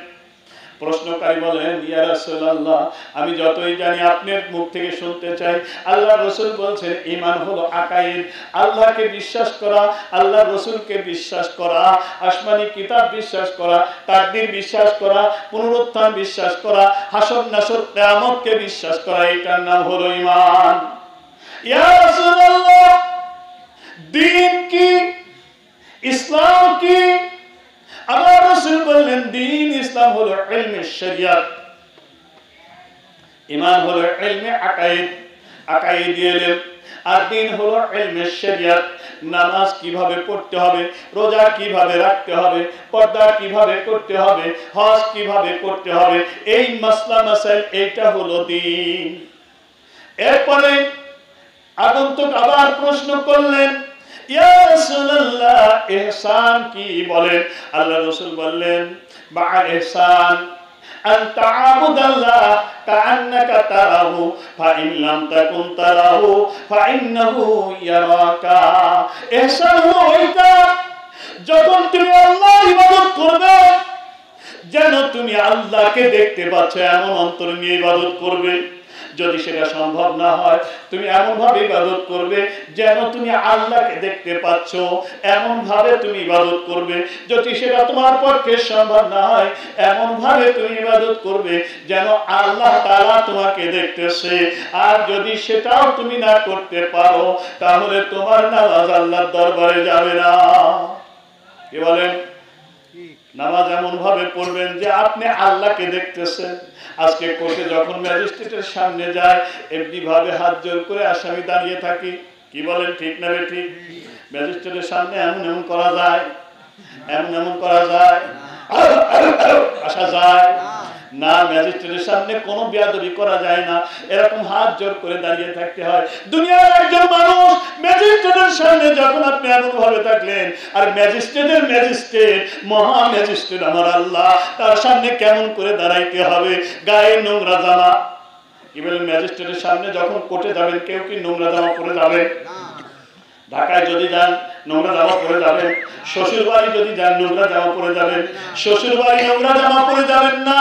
প্রশ্নকারী বলেন, ইয়া রাসূলুল্লাহ, আমি যতই জানি আপনার মুখ থেকে শুনতে চাই। আল্লাহ রাসূল বলছেন, ঈমান হলো আকায়েদ, আল্লাহকে বিশ্বাস করা, আল্লাহ রাসূলকে বিশ্বাস করা, আসমানি কিতাব বিশ্বাস করা, তাকদীর বিশ্বাস করা, পুনরুত্থান বিশ্বাস করা, হাসর নাসর কিয়ামতকে বিশ্বাস করা, এটার নাম হলো ঈমান। ইয়া রাসূলুল্লাহ, দ্বীন কি, ইসলাম কি? আমার রাসূল বললেন, দ্বীন ইসলাম হলো ইলমে শরিয়ত, ঈমান হলো ইলমে আকায়েদ, আকায়েদ ইলম, আর দ্বীন হলো ইলমে শরিয়ত। নামাজ কিভাবে পড়তে হবে, রোজা কিভাবে রাখতে হবে, পর্দা কিভাবে করতে হবে, হজ কিভাবে করতে হবে, এই মাসলা মাসাইল, এইটা হলো দ্বীন। এরপরে আগন্তুক আবার প্রশ্ন করলেন, ইয়া রাসূলুল্লাহ, ইহসান কি বলেন? আল্লাহ রাসূল বললেন, বা'আল ইহসান আন তা'বুদাল্লাহ কাআন্নাকা তারাহু ফাইন লাম তাকুন তারাহু ফাইন্নাহু ইয়ারাকা। ইহসান হলো ওইটা, যখন তুমি আল্লাহর ইবাদত করবে যেন তুমি আল্লাহকে দেখতে পাচ্ছ এমন অন্তর নিয়ে ইবাদত করবে। যদি সেটা সম্ভব না হয়, তুমি এমন ভাবে ইবাদত করবে যেন তুমি আল্লাহকে দেখতে পাচ্ছ, এমন ভাবে তুমি ইবাদত করবে। যদি সেটা তোমার পক্ষে সম্ভব না হয়, এমন ভাবে তুমি ইবাদত করবে যেন আল্লাহ তাআলা তোমাকে দেখতেছে। আর যদি সেটাও তুমি না করতে পারো, তাহলে তোমার নামাজ আল্লাহর দরবারে যাবে না। কি বলেন? নামাজ এমন ভাবে পড়বেন যে আপনি আল্লাহকে দেখতেছেন। আজকে কোর্টে যখন ম্যাজিস্ট্রেটের সামনে যায়, এমনি ভাবে হাত জোর করে আসামি দাঁড়িয়ে থাকি। কি বলেন, ঠিক না ঠিক? ম্যাজিস্ট্রেটের সামনে এমন এমন করা যায়, এমন এমন করা যায়, আসা যায় না। ম্যাজিস্ট্রেটের সামনে কোনো বেয়াদবি করা যায় না, এরকম হাত জোর করে দাঁড়িয়ে থাকতে হয়। দুনিয়ার একজন মানুষ ম্যাজিস্ট্রেটের সামনে যখন আপনি এমন ভাবে থাকলেন, আর ম্যাজিস্ট্রেটের ম্যাজিস্ট্রেট, মহা ম্যাজিস্ট্রেট আমার আল্লাহ, তার সামনে কেমন করে দাঁড়াইতে হবে? গায়ে নোংরা জামা। কি বলেন? ম্যাজিস্ট্রেটের সামনে যখন কোর্টে যাবেন, কেউ কি নোংরা জামা পরে যাবে? ঢাকায় যদি যান নোংরা জামা পরে যাবেন, শ্বশুর বাড়ি যদি যান নোংরা জামা পরে যাবেন। শ্বশুর বাড়ি নোংরা জামা পরে যাবেন না,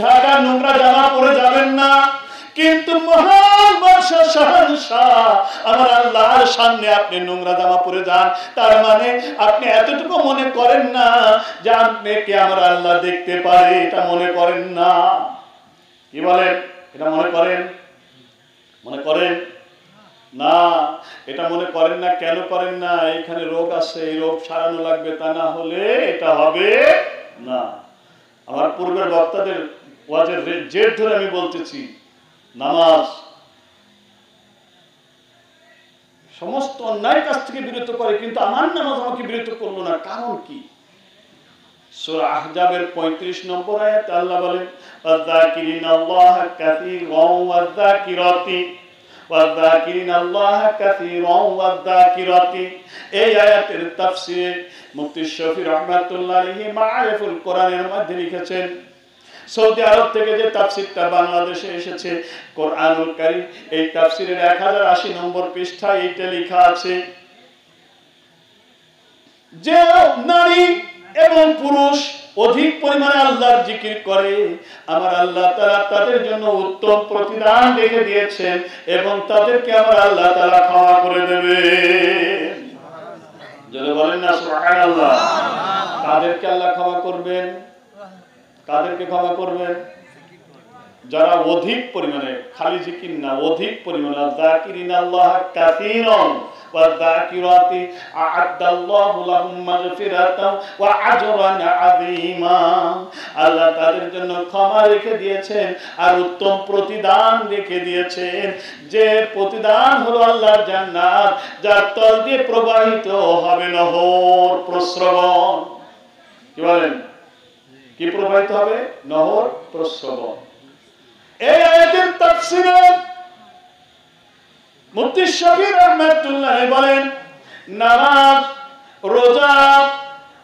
ঢাকা নোংরা জামা পরে যাবেন না, কিন্তু মহান বাদশা শাহনশাহ আমার আল্লাহর সামনে আপনি নোংরা জামা পরে যান, তার মানে আপনি এতটুকু মনে করেন না যে আপনাকে আমার আল্লাহ দেখতে পারে, এটা মনে করেন না। কি বলেন? এটা মনে করেন? মনে করেন না, এটা মনে করেন না। কেন করেন না? এখানে রোগ আছে, এই রোগ সারানো লাগবে, তা না হলে এটা হবে না। আমার পূর্বের বক্তাদের ওয়াজের জের ধরে আমি বলতেছি, নামাজ সমস্ত অন্যায় কাজ থেকে বিরত করে, কিন্তু আমার নামাজ আমাকে বিরত করলো না। কারণ কি? সূরা আহজাবের 35 নম্বর আয়াতে আল্লাহ বলেন, ওয়াযাকিরিনাল্লাহা কাসীরান ওয়াযাকিরাতি ওয়াযাকিরিনাল্লাহা কাসীরান ওয়াযাকিরাতি। এই আয়াতের তাফসীর মুফতি শফি রাহমাতুল্লাহ আলাইহি মাআরিফুল কোরআনের মধ্যে লিখেছেন। সৌদি আরব থেকে যে তাফসীরটা বাংলাদেশে এসেছে, কোরআনুল কারীম, এই তাফসীরের 1080 নম্বর পৃষ্ঠায় এইটা লেখা আছে যে নারী এবং পুরুষ অধিক পরিমাণে আল্লাহর জিকির করে, আমার আল্লাহ তাআলা তাদের জন্য উত্তম প্রতিদান রেখে দিয়েছেন এবং তাদেরকে আমার আল্লাহ তাআলা ক্ষমা করে দেবে। যদি বলেন না সুবহানাল্লাহ। কাদেরকে আল্লাহ ক্ষমা করবেন? কাদেরকে ক্ষমা করবেন? যারা অধিক পরিমাণে, খালি জিকির না, অধিক পরিমাণে যাকিরিনাল্লাহ কাসীরান ওয়া যাকিরাতি আ'আদাল্লাহু লাহুম মাগফিরাতাও ওয়া আজরান আযীমা। আল্লাহ তাদের জন্য ক্ষমা রেখে দিয়েছেন আর উত্তম প্রতিদান রেখে দিয়েছেন, যে প্রতিদান হলো আল্লাহর জান্নাত, যার তল দিয়ে প্রবাহিত হবে নহর প্রস্রবণ। কি বলেন? কি প্রবাহিত হবে? নহর প্রস্রবণ। এই আয়াতের তাফসীরে মুফতি শফি রাহমাতুল্লাহ বলেন, নামাজ, রোজা,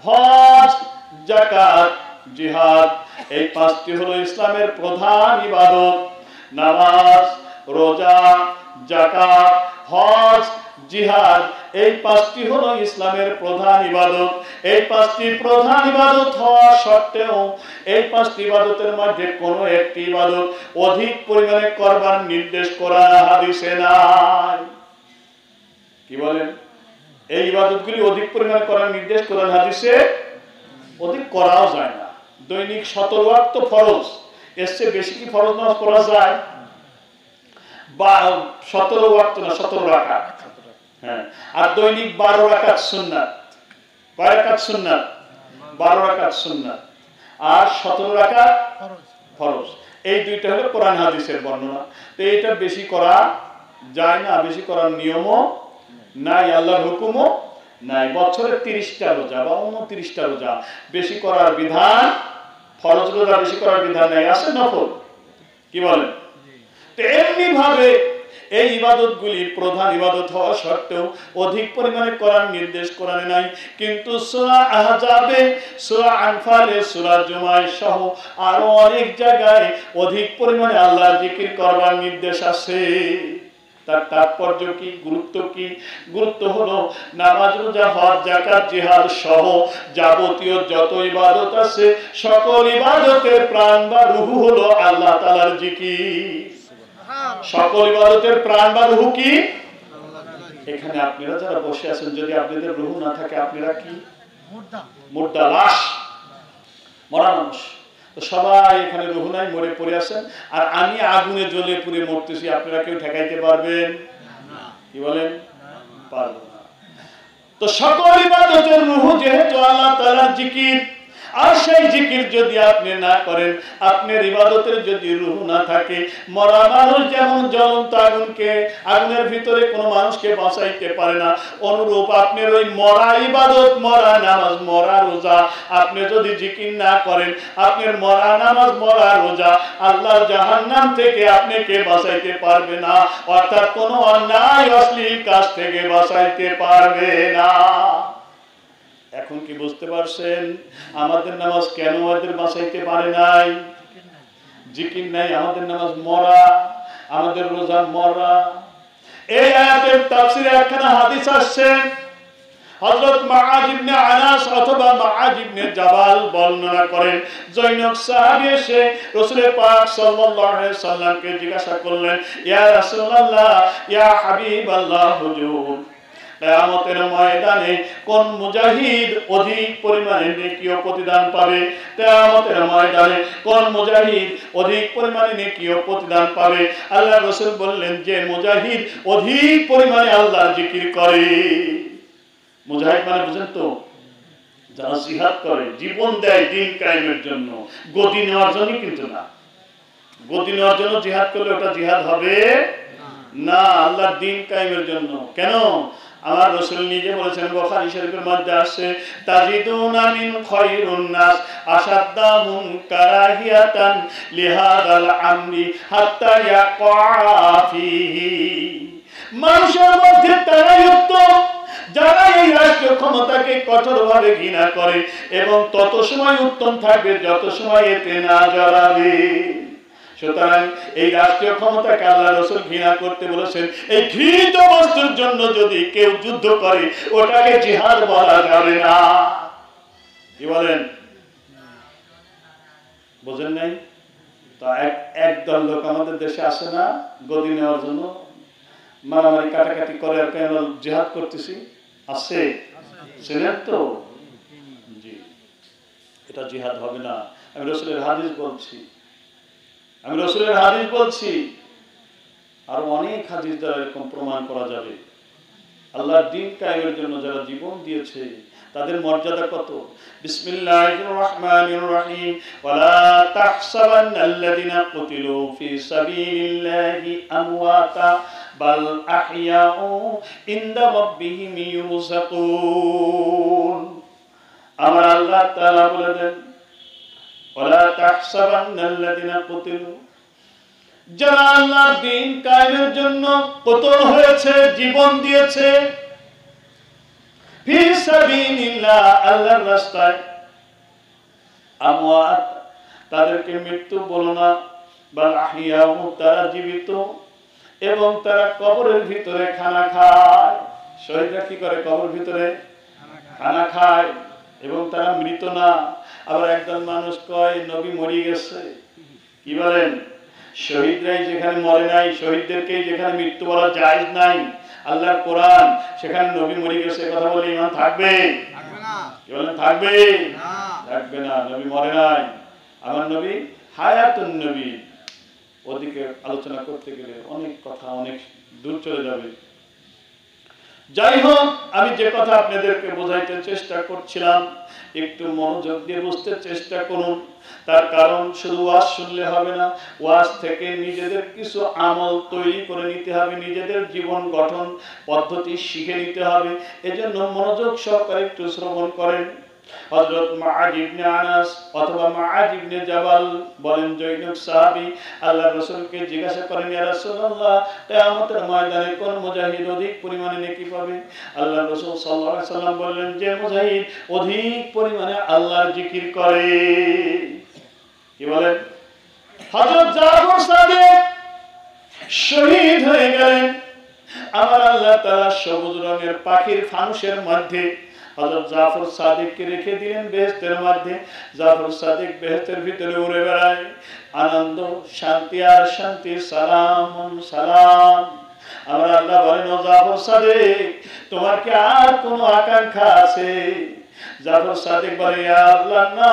হজ, যাকাত, জিহাদ, এই পাঁচটি হলো ইসলামের প্রধান ইবাদত। নামাজ, রোজা, যাকাত, হজ, জিহাদ, এই পাঁচটি হলো ইসলামের প্রধান ইবাদত। এই পাঁচটি প্রধান ইবাদত হওয়া সত্ত্বেও এই পাঁচটি ইবাদতের মধ্যে কোনো একটি ইবাদত অধিক পরিমাণে করবার নির্দেশ কোরআন হাদিসে নাই। কি বলেন? এই ইবাদতগুলি অধিক পরিমাণে করার নির্দেশ কোরআন হাদিসে অধিক করাও যায় না। দৈনিক 17 ওয়াক্ত ফরজ, এর চেয়ে বেশি কি ফরজ নামাজ পড়া যায়? বা 17 ওয়াক্ত না, 17 রাকাত। হ্যাঁ, আর দৈনিক 12 রাকাত সুন্নাত। কয় রাকাত সুন্নাত? 12 রাকাত সুন্নাত আর 17 রাকাত ফরজ। এই দুইটা হলো কোরআন হাদিসের বর্ণনা। তো এটা বেশি করা যায় না, বেশি করার নিয়মও নাই, আল্লাহর হুকুমও নাই। বছরে 30টা রোজা বা 29টা রোজা, বেশি করার বিধান, ফরজ রোজা বেশি করার বিধান নাই, আছে নফল। কি বলেন? তো এমনি ভাবে এই ইবাদতগুলির প্রধান ইবাদত হওয়া সত্ত্বেও অধিক পরিমাণে করার নির্দেশ কোরআনে নাই। কিন্তু সূরা আহজাবে, সূরা আনফালে, সূরা জুমায় সহ আরো অনেক জায়গায় অধিক পরিমাণে আল্লাহর জিকির করবার নির্দেশ আছে। তার তাৎপর্য কি, গুরুত্ব কি? গুরুত্ব হলো নামাজ, রোজা, হজ, যাকাত, জিহাদ সহ যাবতীয় যত ইবাদত আছে সকল ইবাদতের প্রাণ বা রূহ হলো আল্লাহ তাআলার জিকির। সকল ইবাদতের প্রাণ বা রূহ কি? এখানে আপনারা যারা বসে আছেন, যদি আপনাদের রূহ না থাকে আপনারা কি? মুর্দা, লাশ, মরা মানুষ। তো সবাই এখানে রূহ নাই, মরে পড়ে আছেন, আর আমি আগুনে জ্বলে পুড়ে মরতেছি। আপনারা কেউ ঠেকাইতে পারবেন? কি বলেন? পারবেন না। তো সকল ইবাদতের রূহ যেহেতু আল্লাহ তাআলার জিকির, আর সেই জিকির যদি আপনি না করেন, আপনার ইবাদতের যদি রূহ না থাকে, মরা মানুষ যেমন জ্বলন্ত আগুনের ভিতরে কোনো মানুষকে বাঁচাইতে পারে না, অনুরূপ আপনার ওই মরা ইবাদত, মরা নামাজ, মরা রোজা আপনি যদি জিকির না করেন, আপনার মরা নামাজ, মরা রোজা আল্লাহর জাহান্নাম থেকে আপনাকে বাঁচাইতে পারবে না, অর্থাৎ কোনো অন্যায় অশ্লীল কাজ থেকে বাঁচাইতে পারবে না। এখন কি বুঝতে পারছেন আমাদের নামাজ কেন আমাদের বাঁচাইতে পারে নাই? জিকির নাই, আমাদের নামাজ মরা, আমাদের রোজা মরা। এই আয়াতের তাফসীরে একখানা হাদিস আসছে, হযরত মুআয ইবনে আনাস অথবা মুআয ইবনে জাবাল বর্ণনা করেন, জনৈক সাহাবী এসে রাসূল পাক সাল্লাল্লাহু আলাইহি সাল্লামকে জিজ্ঞাসা করলেন, ইয়া রাসূলুল্লাহ, ইয়া হাবিবাল্লাহ, হুজুর, কিয়ামতের ময়দানে কোন মুজাহিদ অধিক পরিমাণে নেকি ও প্রতিদান পাবে? কিয়ামতের ময়দানে কোন মুজাহিদ অধিক পরিমাণে নেকি ও প্রতিদান পাবে? আল্লাহর রাসূল বললেন, যে মুজাহিদ অধিক পরিমাণে আল্লাহর জিকির করে। মুজাহিদ মানে বুঝেন তো? যারা জিহাদ করে, জীবন দেয় দ্বীন কায়েমের জন্য, গদি নেওয়ার জন্য কিন্তু না। গদি নেওয়ার জন্য জিহাদ করলে ওটা জিহাদ হবে না, আল্লাহর দ্বীন কায়েমের জন্য। কেন? আমার রাসূল নিজে বলেছেন, বুখারী শরীফের মধ্যে আছে, তাজিদুনা মিন খায়রুন নাস আশাদ্দাহুম কারাহিয়াতান লিহাদাল আমরি হাত্তা ইয়াকা ফিহি। মানুষের মধ্যে তারাই উত্তম যারা এই রাষ্ট্রীয় ক্ষমতাকে কঠোরভাবে ঘৃণা করে, এবং তত সময় উত্তম থাকবে যত সময় এতে না জড়াবে। সুতরাং এই রাষ্ট্রীয় ক্ষমতাকে আল্লাহ রাসূল ঘৃণা করতে বলেছেন। এই ঘৃণিত বস্তুর জন্য যদি কেউ যুদ্ধ করে, ওটাকে জিহাদ বলা যাবে না। কি বলেন? বুঝেন নাই? তো একদল লোক আমাদের দেশে আসে না গদি নেওয়ার জন্য, মারামারি কাটাকাটি করে, আর কেন জিহাদ করতেছি? আছে, ছিলেন তো? জি, এটা জিহাদ হবে না। আমি রাসূলের হাদিস বলছি, আর অনেক হাদিস দ্বারা এরকম প্রমাণ করা যাবে। আল্লাহর দ্বীন কায়েমের জন্য যারা জীবন দিয়েছে তাদের মর্যাদা কত। বিসমিল্লাহির রহমানির রহিম, ওয়ালা তাহসাবান্নাল্লাযিনা কুতিলু ফি সাবিলিল্লাহি আমওয়াতা বাল আহইয়াউ ইনদা রাব্বিহিম ইউরযাকুন। আমার আল্লাহ তাআলা বলে দেন, ওয়ালা তাহসাবান্নাল্লাযিনা কুতিলু, যারা আল্লাহর দ্বীন কায়েমের জন্য কতল হয়েছে, জীবন দিয়েছে, ফি সাবিলিল্লাহ, আল্লাহর রাস্তায়, আমওয়াত, তাদেরকে মৃত্যু বলো না, বাল আহইয়াউ, তারা জীবিত এবং তারা কবরের ভিতরে খানা খায়। শহীদরা কি করে? কবরের ভিতরে খানা খায় এবং তারা মৃত না। আবার একদল মানুষ কয় নবী মরে গেছে। কি বলেন? শহীদরাই যেখানে মরে নাই, শহীদদেরকেই যেখানে মৃত্যু বলা জায়েজ নাই আল্লাহর কোরআন, সেখানে নবী মরে গেছে কথা বলে ঈমান থাকবে? কি বলেন? থাকবে না। নবী মরে নাই, আমার নবী হায়াতুন নবী। ওদিকে আলোচনা করতে গেলে অনেক কথা অনেক দূর চলে যাবে। যাই হোক, আমি যে কথা আপনাদেরকে বোঝাইতে চেষ্টা করছিলাম একটু মনোযোগ দিয়ে বুঝতে চেষ্টা করুন। তার কারণ শুধু ওয়াজ শুনলে হবে না, ওয়াজ থেকে নিজেদের কিছু আমল তৈরি করে নিতে হবে, নিজেদের জীবন গঠন পদ্ধতি শিখে নিতে হবে। এজন্য মনোযোগ সহকারে একটু শ্রবণ করেন। হযরত মুআয ইবনে আনাস অথবা মুআয ইবনে জাবাল বলেন, জৈনব সাহাবী আল্লাহর রাসূলকে জিজ্ঞাসা করেন, ইয়া রাসূলুল্লাহ, কিয়ামতের ময়দানে কোন মুজাহিদ অধিক পরিমাণে নেকি পাবে? আল্লাহর রাসূল সাল্লাল্লাহু আলাইহি সাল্লাম বললেন, যে মুজাহিদ অধিক পরিমাণে আল্লাহর জিকির করে। কি বলেন? হযরত জাফর সাদিক শহীদ হয়ে গেলেন। আমার আল্লাহ তাআলা সবুজ রঙের পাখির ফানুসের মধ্যে হযরত জাফর সাদিককে রেখে দিলেন বেহেশতের মধ্যে। জাফর সাদিক বেহেশতের ভিতরে উড়ে বেড়ায়, আনন্দ, শান্তি আর শান্তি, সালাম সালাম। আমার আল্লাহ বলেন, ও জাফর সাদিক, তোমার কি আর কোনো আকাঙ্ক্ষা আছে? জাফর সাদিক বলে, ইয়া আল্লাহ, না,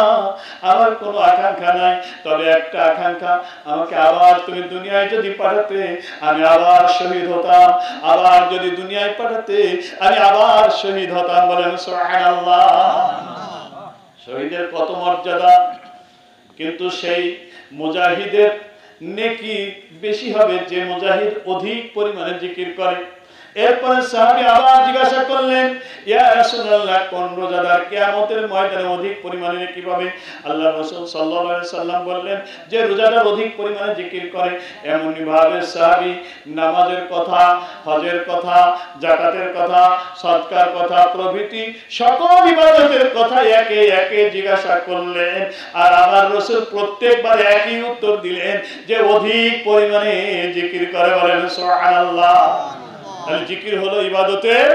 আমার কোনো আকাঙ্ক্ষা নাই, তবে একটা আকাঙ্ক্ষা, আমাকে আবার তুমি দুনিয়ায় যদি পাঠাতে আমি আবার শহীদ হতাম, আবার যদি দুনিয়ায় পাঠাতে আমি আবার শহীদ হতাম। বলেন সুবহানাল্লাহ। শহীদের কত মর্যাদা, কিন্তু সেই মুজাহিদের নেকি বেশি হবে যে মুজাহিদ অধিক পরিমাণে জিকির করে। এরপরে সাহাবী আবার জিজ্ঞাসা করলেন, ইয়া রাসূলুল্লাহ, কোন রোজাদার কিয়ামতের ময়দানে অধিক পরিমাণে নেকি পাবে? আল্লাহর রাসূল সাল্লাল্লাহু আলাইহি সাল্লাম বললেন, যে রোজাদার অধিক পরিমাণে জিকির করে। এমনি ভাবে সাহাবী নামাজের কথা, হজের কথা, যাকাতের কথা, সদকার কথা প্রভৃতি সকল ইবাদতের কথা একে একে জিজ্ঞাসা করলেন। আর আমার রাসূল প্রত্যেকবার একই উত্তর দিলেন, যে অধিক পরিমাণে জিকির করে। বলেন সুবহানাল্লাহ। তাহলে জিকির হলো ইবাদতের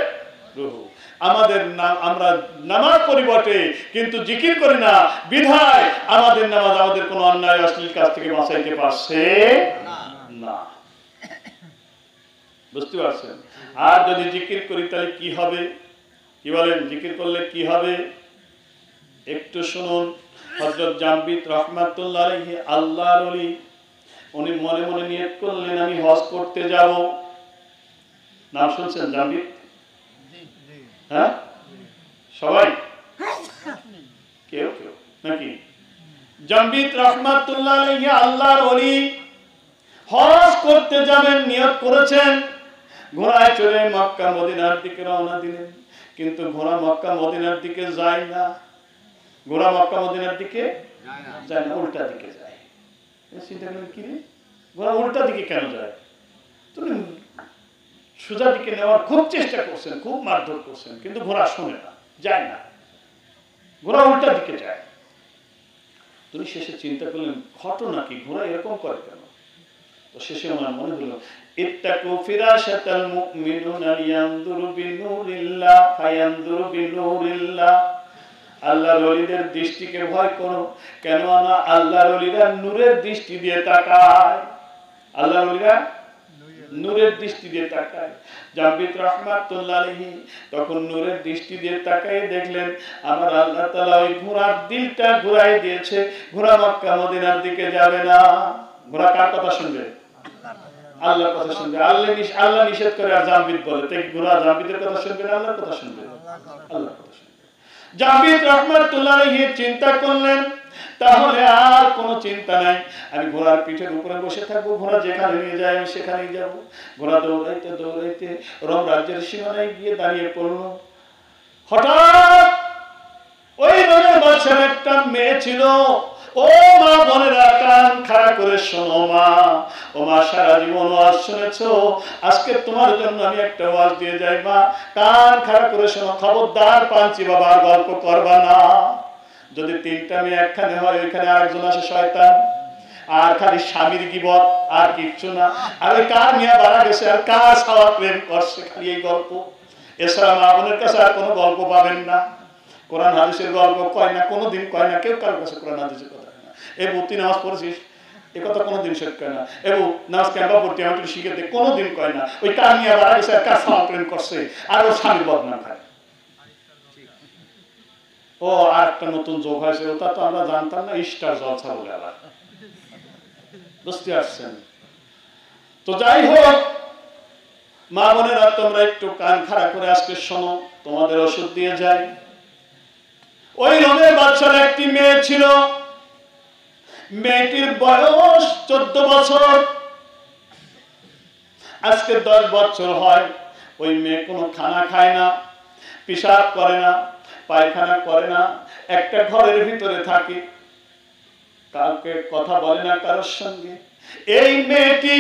রূহ। আমাদের আমরা নামাজ পড়ি বটে, কিন্তু জিকির করি না, বিধায় আমাদের নামাজ আমাদের কোনো অন্যায় অশ্লীল কাজ থেকে বাঁচাইতে পারছে না। বুঝতে পারছেন? আর যদি জিকির করি তাহলে কি হবে? কি বলেন? জিকির করলে কি হবে একটু শুনুন। হযরত জামবিত রাহমাতুল্লাহ আলাইহি, আল্লাহর ওলি, উনি মনে মনে নিয়ত করলেন, আমি হজ করতে যাব। নাম শুনছেন জামবিত? হ্যাঁ, সবাই? কেউ কেউ নাকি? জামবিত রাহমাতুল্লাহ আলাইহি আল্লাহর ওলি, হজ করতে যাবেন, নিয়ত করেছেন। ঘোড়ায় চড়ে মক্কা মদিনার দিকে রওনা দিলেন, কিন্তু ঘোড়া মক্কা মদিনার দিকে যায় না। ঘোড়া মক্কা মদিনার দিকে যায় না, উল্টা দিকে যায়। চিন্তা করেন, কি রে, ঘোড়া উল্টা দিকে কেন যায়? তুমি সোজা দিকে নেওয়ার খুব চেষ্টা করছেন, খুব মারধর করছেন, কিন্তু ঘোড়া শোনে না, যায় না, ঘোড়া উল্টা দিকে যায়। তুমি শেষে চিন্তা করলেন, ঘটনা কি, ঘোড়া এরকম করে কেন? তো শেষে আমার মনে হলো, ইত্তাকু ফিরাশাতাল মুমিনুনা ইয়ানজুরু বিনুরিল্লাহ ফায়ানজুরু বিনুরিল্লাহ। আল্লাহর ওলিদের দৃষ্টিকে ভয় করো, কেন না আল্লাহর ওলিরা নূরের দৃষ্টি দিয়ে তাকায়। আল্লাহর ওলিরা নূরের দৃষ্টি দিয়ে তাকায়। জাবির রাহমাতুল্লাহ আলাইহি তখন নূরের দৃষ্টি দিয়ে তাকায় দেখলেন আমার আল্লাহ তাআলা ওই ঘোড়ার দিলটা ঘুরাই দিয়েছে, ঘোড়া মক্কা মদিনার দিকে যাবে না। ঘোড়া কার কথা শুনবে? আল্লাহর কথা শুনবে। আল্লাহ নিষেধ করে আর জাবির বলে, তাই ঘোড়া জাবিরের কথা শুনবে না আল্লাহর কথা শুনবে? আল্লাহর কথা শুনবে। জাবির রাহমাতুল্লাহ আলাইহি চিন্তা করলেন তাহলে আর কোনো চিন্তা নাই, আমি ঘোড়ার পিঠের উপরে বসে থাকবো, ঘোড়া যেখানে নিয়ে যায় আমি সেখানেই যাব। ঘোড়া দৌড়াইতে দৌড়াইতে রোম রাজ্যের সীমানায় গিয়ে দাঁড়িয়ে পড়লো। হঠাৎ ওই রোমের বাদশার একটা মেয়ে ছিল। ও মা বোনেরা কান খাড়া করে শোনো মা, ও মা সারা জীবন ওয়াজ শুনেছো, আজকে তোমার জন্য আমি একটা ওয়াজ দিয়ে যাই মা, কান খাড়া করে শোনো, খবরদার পাঞ্চি বাবার গল্প করবা না। যদি তিনটা মেয়ে একখানে হয় ওইখানে আরেকজন আসে শয়তান, আর খালি স্বামীর গিবত আর কিচ্ছু না। আর ওই কার মিয়া বাড়া গেছে আর কার সাওয়া প্রেম করছে, খালি এই গল্প। এছাড়া মা বোনের কাছে আর কোনো গল্প পাবেন না। কোরআন হাদিসের গল্প কয় না, কোনোদিন কয় না, কেউ কারোর কাছে কোরআন হাদিসের কথা কয় না। এ তুই নামাজ পড়েছিস, এ কথা কোনোদিন শেখ কয় না। এবং নামাজ ক্যাম্পা পড়তে আমাকে শিখে দে, কোনোদিন কয় না। ওই কার মিয়া বাড়া গেছে আর কার সাওয়া প্রেম করছে আর ওর স্বামীর বদনাম খায়। ও আর একটা নতুন যোগ হয়েছে, ওটা তো আমরা জানতাম না, স্টার জলসা বলে আবার, বুঝতে পারছেন? তো যাই হোক মা বোনেরা তোমরা একটু কান খাড়া করে আজকে শোনো, তোমাদের ওষুধ দিয়ে যাই। ওই রোমের বাদশার একটি মেয়ে ছিল, মেয়েটির বয়স 14 বছর। আজকে 10 বছর হয়। ওই মেয়ে কোনো খানা খায় না, পেশাব করে না, পায়খানা করে না, একটা ঘরের ভিতরে থাকে, কাউকে কথা বলে না কারোর সঙ্গে। এই মেয়েটি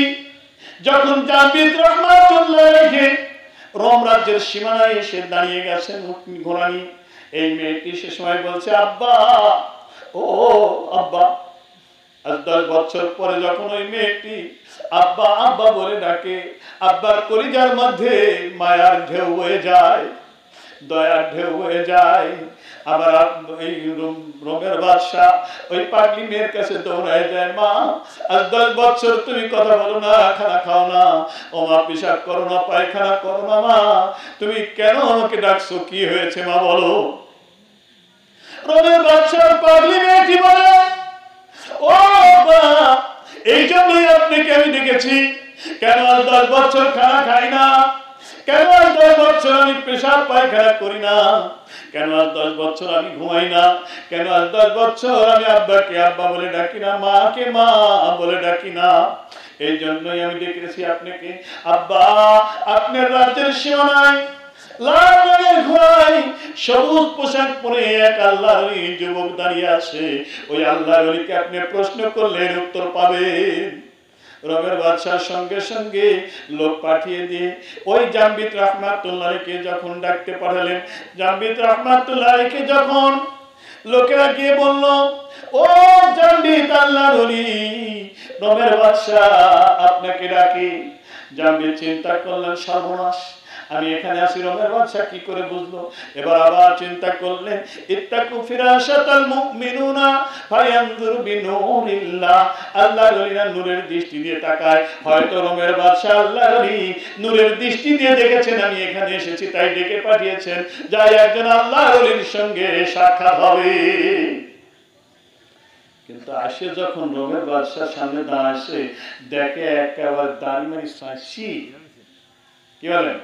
যখন জাবির রাহমাতুল্লাহ আলাইহি রোম রাজ্যের সীমানায় এসে দাঁড়িয়ে গেছেন ঘোড়া নিয়ে, এই মেয়েটি সে সময় বলছে আব্বা, ও আব্বা। আজ 10 বছর পরে যখন ওই মেয়েটি আব্বা আব্বা বলে ডাকে, আব্বার কলিজার মধ্যে মায়ার ঢেউ হয়ে যায়, দয়ার ঢেউ হয়ে যায়। আবার এই রোমের বাদশা ওই পাগলি মেয়ের কাছে দৌড়ায় যায়, মা আজ 10 বছর তুমি কথা বলো না, খানা খাও না, ও মা পেশাব করো না, পায়খানা করো না, মা তুমি কেন আমাকে ডাকছো, কি হয়েছে মা বলো। রোমের বাদশার পাগলি মেয়েটি বলে, ও বাবা এই জন্যই আপনাকে আমি ডেকেছি, কেন আজ 10 বছর খানা খাই না, কেন আজ 10 বছর আমি পেশাব পায়খানা করি না, কেন আজ 10 বছর আমি ঘুমাই না, কেন আজ 10 বছর আমি আব্বাকে আব্বা বলে ডাকি না, মাকে মা বলে ডাকি না। এই জন্যই আমি ডেকেছি আপনাকে। আব্বা আপনার রাজ্যের সীমানায় লাল রঙের ঘোড়ায় সবুজ পোশাক পরে এক আল্লাহর ওলি যুবক দাঁড়িয়ে আছে, ওই আল্লাহর ওলিকে আপনি প্রশ্ন করলে উত্তর পাবেন। রোমের বাদশার সঙ্গে সঙ্গে লোক পাঠিয়ে দিয়ে ওই জাবির রাহমাতুল্লাহ আলাইহিকে যখন ডাকতে পাঠালেন, জাবির রাহমাতুল্লাহ আলাইহিকে যখন লোকেরা গিয়ে বলল, ও জাবির আল্লাহর ওলি রোমের বাদশা আপনাকে ডাকি। জাবির চিন্তা করলেন, সর্বনাশ, আমি এখানে আসি, রোমের বাদশা কি করে বুঝলো। এবার আবার চিন্তা করলেন, ইত্তাকু ফিরাশাতাল মুমিনুনা ফায়ানজুরু বিনুরিল্লাহ, আল্লাহর ওলিরা নূরের দৃষ্টি দিয়ে তাকায়, হয়তো রোমের বাদশা আল্লাহর ওলি নূরের দৃষ্টি দিয়ে দেখেছেন আমি এখানে এসেছি, তাই ডেকে পাঠিয়েছেন, যাই একজন আল্লাহর ওলির সঙ্গে সাক্ষাৎ হবে। কিন্তু আসে যখন রোমের বাদশার সামনে দাঁড়ায়, দেখে একেবারে দাঁড়িয়ে সাঁচি, কি বলেন,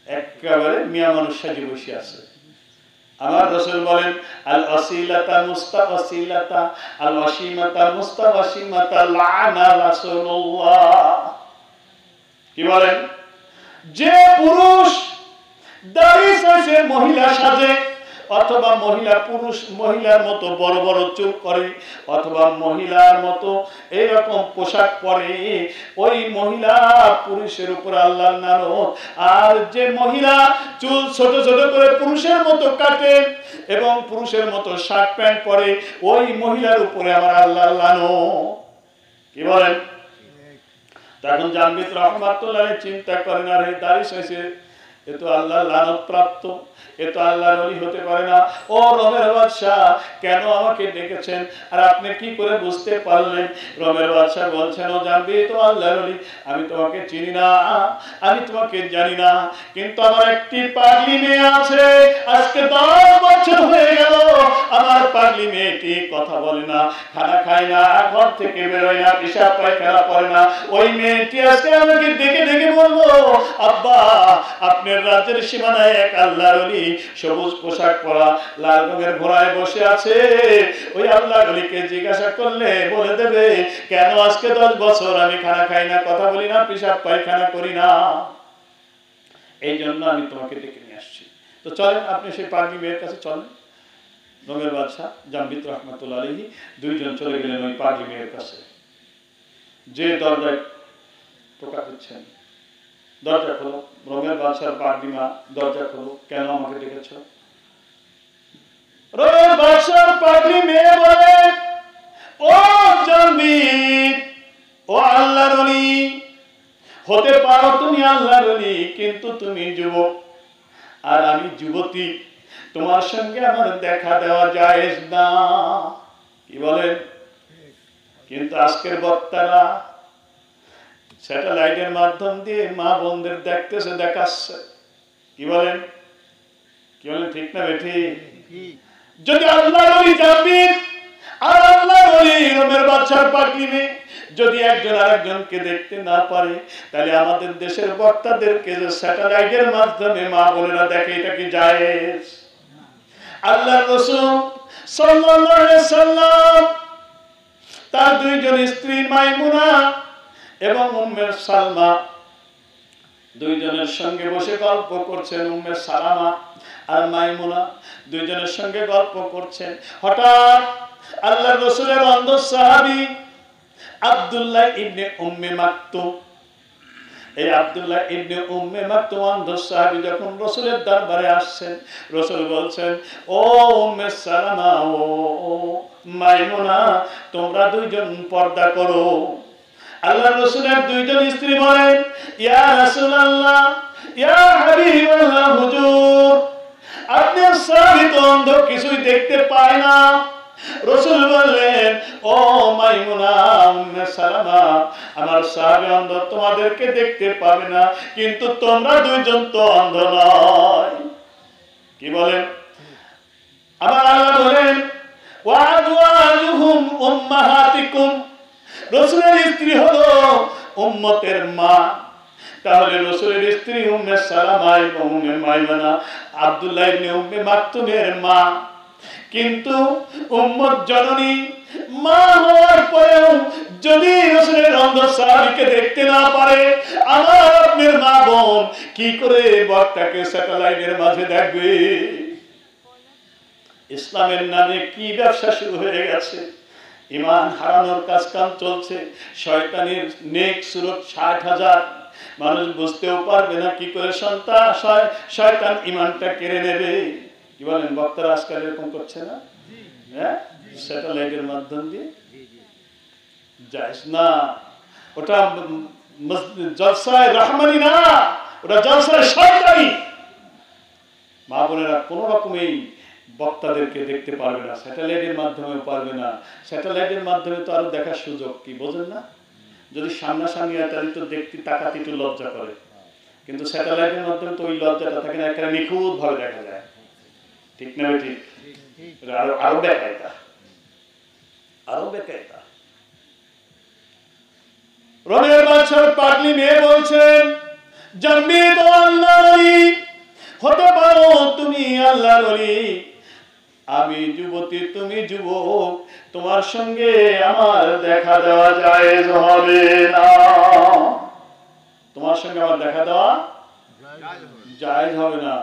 একেবারে মিয়া মানুষ সাজে বসে আছে। আমার রাসূল বলেন, আল আসিলাতা মুস্তাওয়াসিলাতা আল ওয়াসিমাতা মুস্তাওয়াসিমাতা লানা রাসূলুল্লাহ। কি বলেন, যে পুরুষ দাড়ি সাজে মহিলা সাজে, অথবা মহিলার মতো বড় বড় চুল করে, অথবা মহিলার মতো এরকম পোশাক পরে, ওই মহিলা পুরুষের উপর আল্লাহর লানত। আর যে মহিলা চুল ছোট ছোট করে পুরুষের মতো কাটে এবং পুরুষের মতো শার্ট প্যান্ট পরে, ওই মহিলার উপরে আমার আল্লাহর লানত। কি বলেন? তখন জাবির রাহমাতুল্লাহ আলাইহি চিন্তা করেন, আর এই দাড়ি শেষে এ তো আল্লাহর লানত প্রাপ্ত, এ তো আল্লাহর ওলি হতে পারে না। ও রোমের বাদশাহ, কেন আমাকে ডেকেছেন আর আপনি কি করে বুঝতে পারলেন? রোমের বাদশাহ বলছেন, ও জানবি তো আল্লাহর ওলি, আমি তোমাকে চিনি না, আমি তোমাকে জানি না, কিন্তু আমার একটি পাগলি মেয়ে আছে, আজকে 10 বছর হয়ে গেল আমার পাগলি মেয়েটি কথা বলে না, খানা খায় না, ঘর থেকে বেরোয় না, পেশাব পায়খানা করে না। ওই মেয়েটি আজকে আমাকে ডেকে ডেকে বললো, আব্বা আপনার রাজ্যের সীমানায় এক আল্লাহর ওলি সবুজ পোশাক পরা লাল রঙের ঘোড়ায় বসে আছে, ওই আল্লাহর ওলিকে জিজ্ঞাসা করলে বলে দেবে কেন আজকে 10 বছর আমি খানা খাই না, কথা বলি না, পেশাব পায়খানা করি না। এই জন্য আমি তোমাকে ডেকে নিয়ে আসছি। তো চলেন আপনি সেই পাগলি মেয়ের কাছে চলেন। রোমের বাদশাহ জামবিত রহমাতুল্লাহ আলাইহি 2 জন চলে গেলেন ওই পাগলি মেয়ের কাছে। যে দরজায় টোকা দিচ্ছেন, দরজা খোলো। রোমের বাদশার পাগলি মা, দরজা খোলো, কেন আমাকে ডেকেছ? রোমের বাদশার পাগলি মেয়ে বলে, ও জামবিত, ও আল্লাহর ওলি, হতে পারো তুমি আল্লাহর ওলি, কিন্তু তুমি যুবক আর আমি যুবতী, তোমার সঙ্গে আমার দেখা দেওয়া জায়েজ না। কি বলেন? কিন্তু আজকের বক্তারা স্যাটেলাইটের মাধ্যম দিয়ে মা বোনদের দেখতেছে, দেখাচ্ছে। কি বলেন? কি বলেন? ঠিক না বেঠি? যদি আল্লাহর ওলি জামবিত আর আল্লাহর ওলি রোমের বাদশার পাগলি মেয়ে যদি একজন আরেকজনকে দেখতে না পারে, তাহলে আমাদের দেশের বক্তাদেরকে যে স্যাটেলাইটের মাধ্যমে মা বোনেরা দেখে, এটা কি জায়েজ? আল্লাহর রাসূল সাল্লাল্লাহু আলাইহি সাল্লাম তার 2 জন স্ত্রী মাইমুনা এবং উম্মে সালমা 2 জনের সঙ্গে বসে গল্প করছেন। উম্মে সালামা আর মাইমুনা 2 জনের সঙ্গে গল্প করছেন। হঠাৎ আল্লাহর রাসূলের অন্ধ সাহাবী আব্দুল্লাহ ইবনে উম্মে মাকতুম, এই আব্দুল্লাহ ইবনে উম্মে মাকতুম অন্ধ সাহাবী যখন রাসূলের দরবারে আসছেন, রাসূল বলছেন, ও উম্মে সালামা, ও মাইমুনা, তোমরা 2 জন পর্দা করো। আল্লাহর রাসূলের 2 জন স্ত্রী বলেন, ইয়া রাসূলুল্লাহ, ইয়া হাবিবাল্লাহ, হুজুর আপনার সাহাবী তো অন্ধ, কিছুই দেখতে পায় না। রাসূল বললেন, ও মাইমুনা, উম্মে সালামা, আমার সাহাবী অন্ধ, তোমাদেরকে দেখতে পাবে না, কিন্তু তোমরা 2 জন তো অন্ধ নয়। কি বলেন? আমার আল্লাহ বলেন, ওয়া আজওয়াজুহুম উম্মাহাতিকুম, রাসূলের স্ত্রী হলো উম্মতের মা। তাহলে রাসূলের স্ত্রী উম্মে সালামা এবং উম্মে মাইমুনা আব্দুল্লাহ ইবনে উম্মে মাকতুমের মা। কিন্তু উম্মত জননী মা হওয়ার পরেও যদি রাসূলের অন্ধ সাহাবীকে দেখতে না পারে, আমার আপনার মা বোন কি করে বক্তাকে স্যাটেলাইটের মাঝে দেখবে? ইসলামের নামে কি ব্যবসা শুরু হয়ে গেছে! ঈমান হারানোর কাজকাম চলছে। শয়তানের নেক সুরত 60,000, মানুষ বুঝতেও পারবে না কি করে শয়তান ঈমানটা কেড়ে নেবে। কি বলেন? বক্তারা আজকাল এরকম করছে না? হ্যাঁ, স্যাটেলাইটের মাধ্যম দিয়ে যাইস না। ওটা জলসায় রহমানি না, ওটা জলসায় শয়তানি। মা বোনেরা কোনো রকমেই বক্তাদেরকে দেখতে পারবে না, স্যাটেলাইটের মাধ্যমেও পারবে না। স্যাটেলাইটের মাধ্যমে তো আরো দেখার সুযোগ, কি বোঝেন না? যদি সামনাসামনি হয় তাহলে তো দেখতে তাকাতে একটু লজ্জা করে, কিন্তু স্যাটেলাইটের মাধ্যমে তো ওই লজ্জাটা থাকে না, একটা নিখুঁত ভাবে দেখা যায়। ঠিক না? ঠিক। আরো বেকায়দা, আরো বেকায়দা। রোমের বাদশার পাগলি মেয়ে বলছেন, জামবিত আল্লাহর ওলি, হতে পারো তুমি আল্লাহর ওলি, আমি যুবতী, তুমি যুবক, তোমার সঙ্গে আমার দেখা দেওয়া জায়েজ হবে না। তোমার সঙ্গে আমার দেখা দেওয়া জায়েজ হবে না।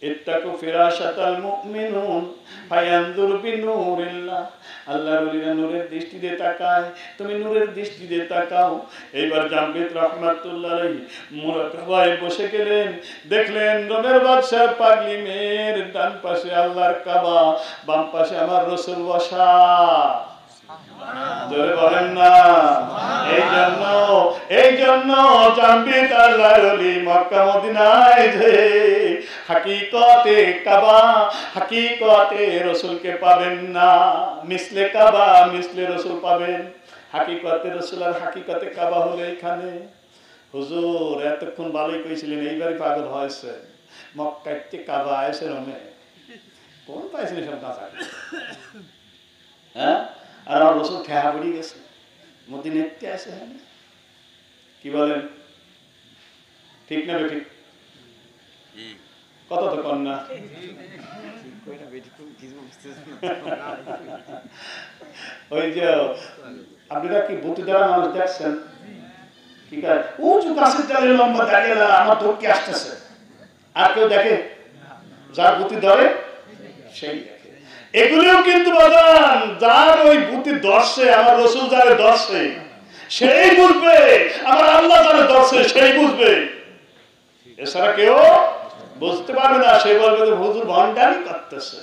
ইত্তাকু ফিরাশাতাল মুমিনুন ফায়ানজুর বিনূরিল্লাহ, আল্লাহর ওলিরা নূরের দৃষ্টিতে তাকায়, তুমি নূরের দৃষ্টিতে তাকাও। এইবার জামবিত রহমাতুল্লাহ আলাইহি মুরাকাবায় বসে গেলেন, দেখলেন রোমের বাদশার পাগলি মেয়ের ডান পাশে আল্লাহর কাবা, বাম পাশে আমার রাসূল বসা। জোরে বলেন না। এই জন্য জানবিত আল্লাহর ওলি মক্কা মদিনায় যে হাকিকতে কাবা, হাকিকতে রাসূলকে পাবেন না, মিসলে কাবা মিসলে রাসূল পাবেন। হাকিকতে রাসূল আর হাকিকতে কাবা হলো এখানে। হুজুর এতক্ষণ ভালোই কইছিলেন, এইবারই পাগল হয়েছে। মক্কাতে কাবা আছে রমে কোন পাইছিলেন সব কাঁচা, হ্যাঁ? আর আমার রাসূল ঠেহা পড়ে গেছে মদিনাতে আছে। হ্যাঁ কি বলেন, ঠিক না ঠিক? কত তো কন্যা ওই যে আপনারা কি বুদ্ধি দ্বারা মানুষ দেখছেন কি কাজ উঁচু গাছের ডালে লম্বা দাঁড়িয়ে আমার ধরকে আসতেছে, আর কেউ দেখে? যার বুদ্ধি ধরে সেই দেখে। এগুলিও কিন্তু বাদান যার ওই বুদ্ধি ধরছে, আমার রাসূল যারে ধরছে সেই বুঝবে, আমার আল্লাহ যারে ধরছে সেই বুঝবে, এছাড়া কেউ বুঝতে পারবে না। সে বলবে যে হুজুর ভণ্ডামি করতেছে।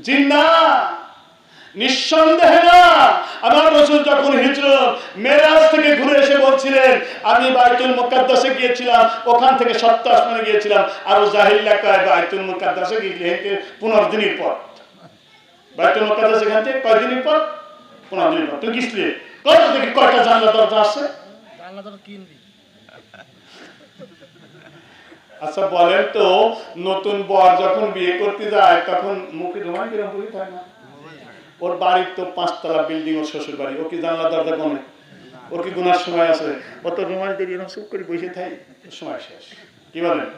জিন্না নিঃসন্দেহে না। আমার রাসূল যখন হিজরত মেরাজ থেকে ঘুরে এসে বলছিলেন আমি বাইতুল মুকাদ্দাসে গিয়েছিলাম, ওখান থেকে সপ্ত আসমানে গিয়েছিলাম। আর জাহিল্লা কয় বাইতুল মুকাদ্দাসে গিয়ে 15 দিনের পর, বাইতুল মুকাদ্দাস এখান থেকে কয় দিনের পর? 15 দিনের পর। তুই গিয়েছিলি কত থেকে কয়টা জানলা দরজা আছে? জানলা দরজা কিনবি। আচ্ছা বলেন তো, নতুন বর যখন বিয়ে করতে যায় তখন মুখে রুমাল কিরম পরে থাকে না? ওর বাড়ির তো 5 তলা বিল্ডিং, ওর শ্বশুর বাড়ি, ও কি জানলা দরজা কমে? ওর কি গুনার সময় আছে? ও তো রুমাল দিয়ে এরকম চুপ করে বসে থাকে, সময় শেষ। কি বলেন?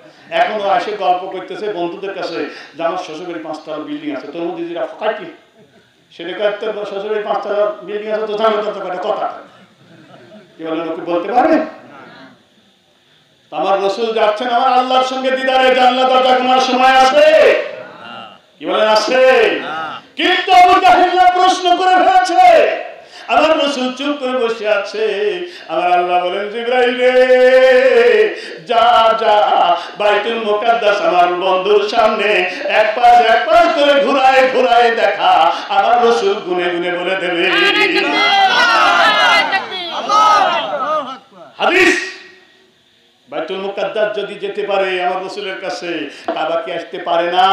এখন ও এসে গল্প করতেছে বন্ধুদের কাছে যে আমার শ্বশুর বাড়ি 5 তলা বিল্ডিং আছে, তোর মধ্যে যেটা ফাঁকি সেটা তোর শ্বশুর বাড়ি 5 তলা বিল্ডিং আছে, তো জানলা দরজা কয়টা কথা। কি বলেন, ওকে বলতে পারবে? আমার রাসূল যাচ্ছেন আমার আল্লাহর সঙ্গে দিদারে, জানলা দরজা কোনার সময় আছে? কি বলেন আছে? কিন্তু আবু জাহেল প্রশ্ন করে ফেলেছে, আমার রাসূল চুপ করে বসে আছে। আমার আল্লাহ বলেন জিবরাইল রে যা যা বাইতুল মুকাদ্দাস আমার বন্ধুর সামনে এক পাশ করে ঘুরায় ঘুরায় দেখা, আমার রাসূল গুনে গুনে বলে দেবে। হাদিস বাইতুল মুকাদ্দাস যদি যেতে পারে আমার রাসূলের কাছে, কাবা কি আসতে পারে না?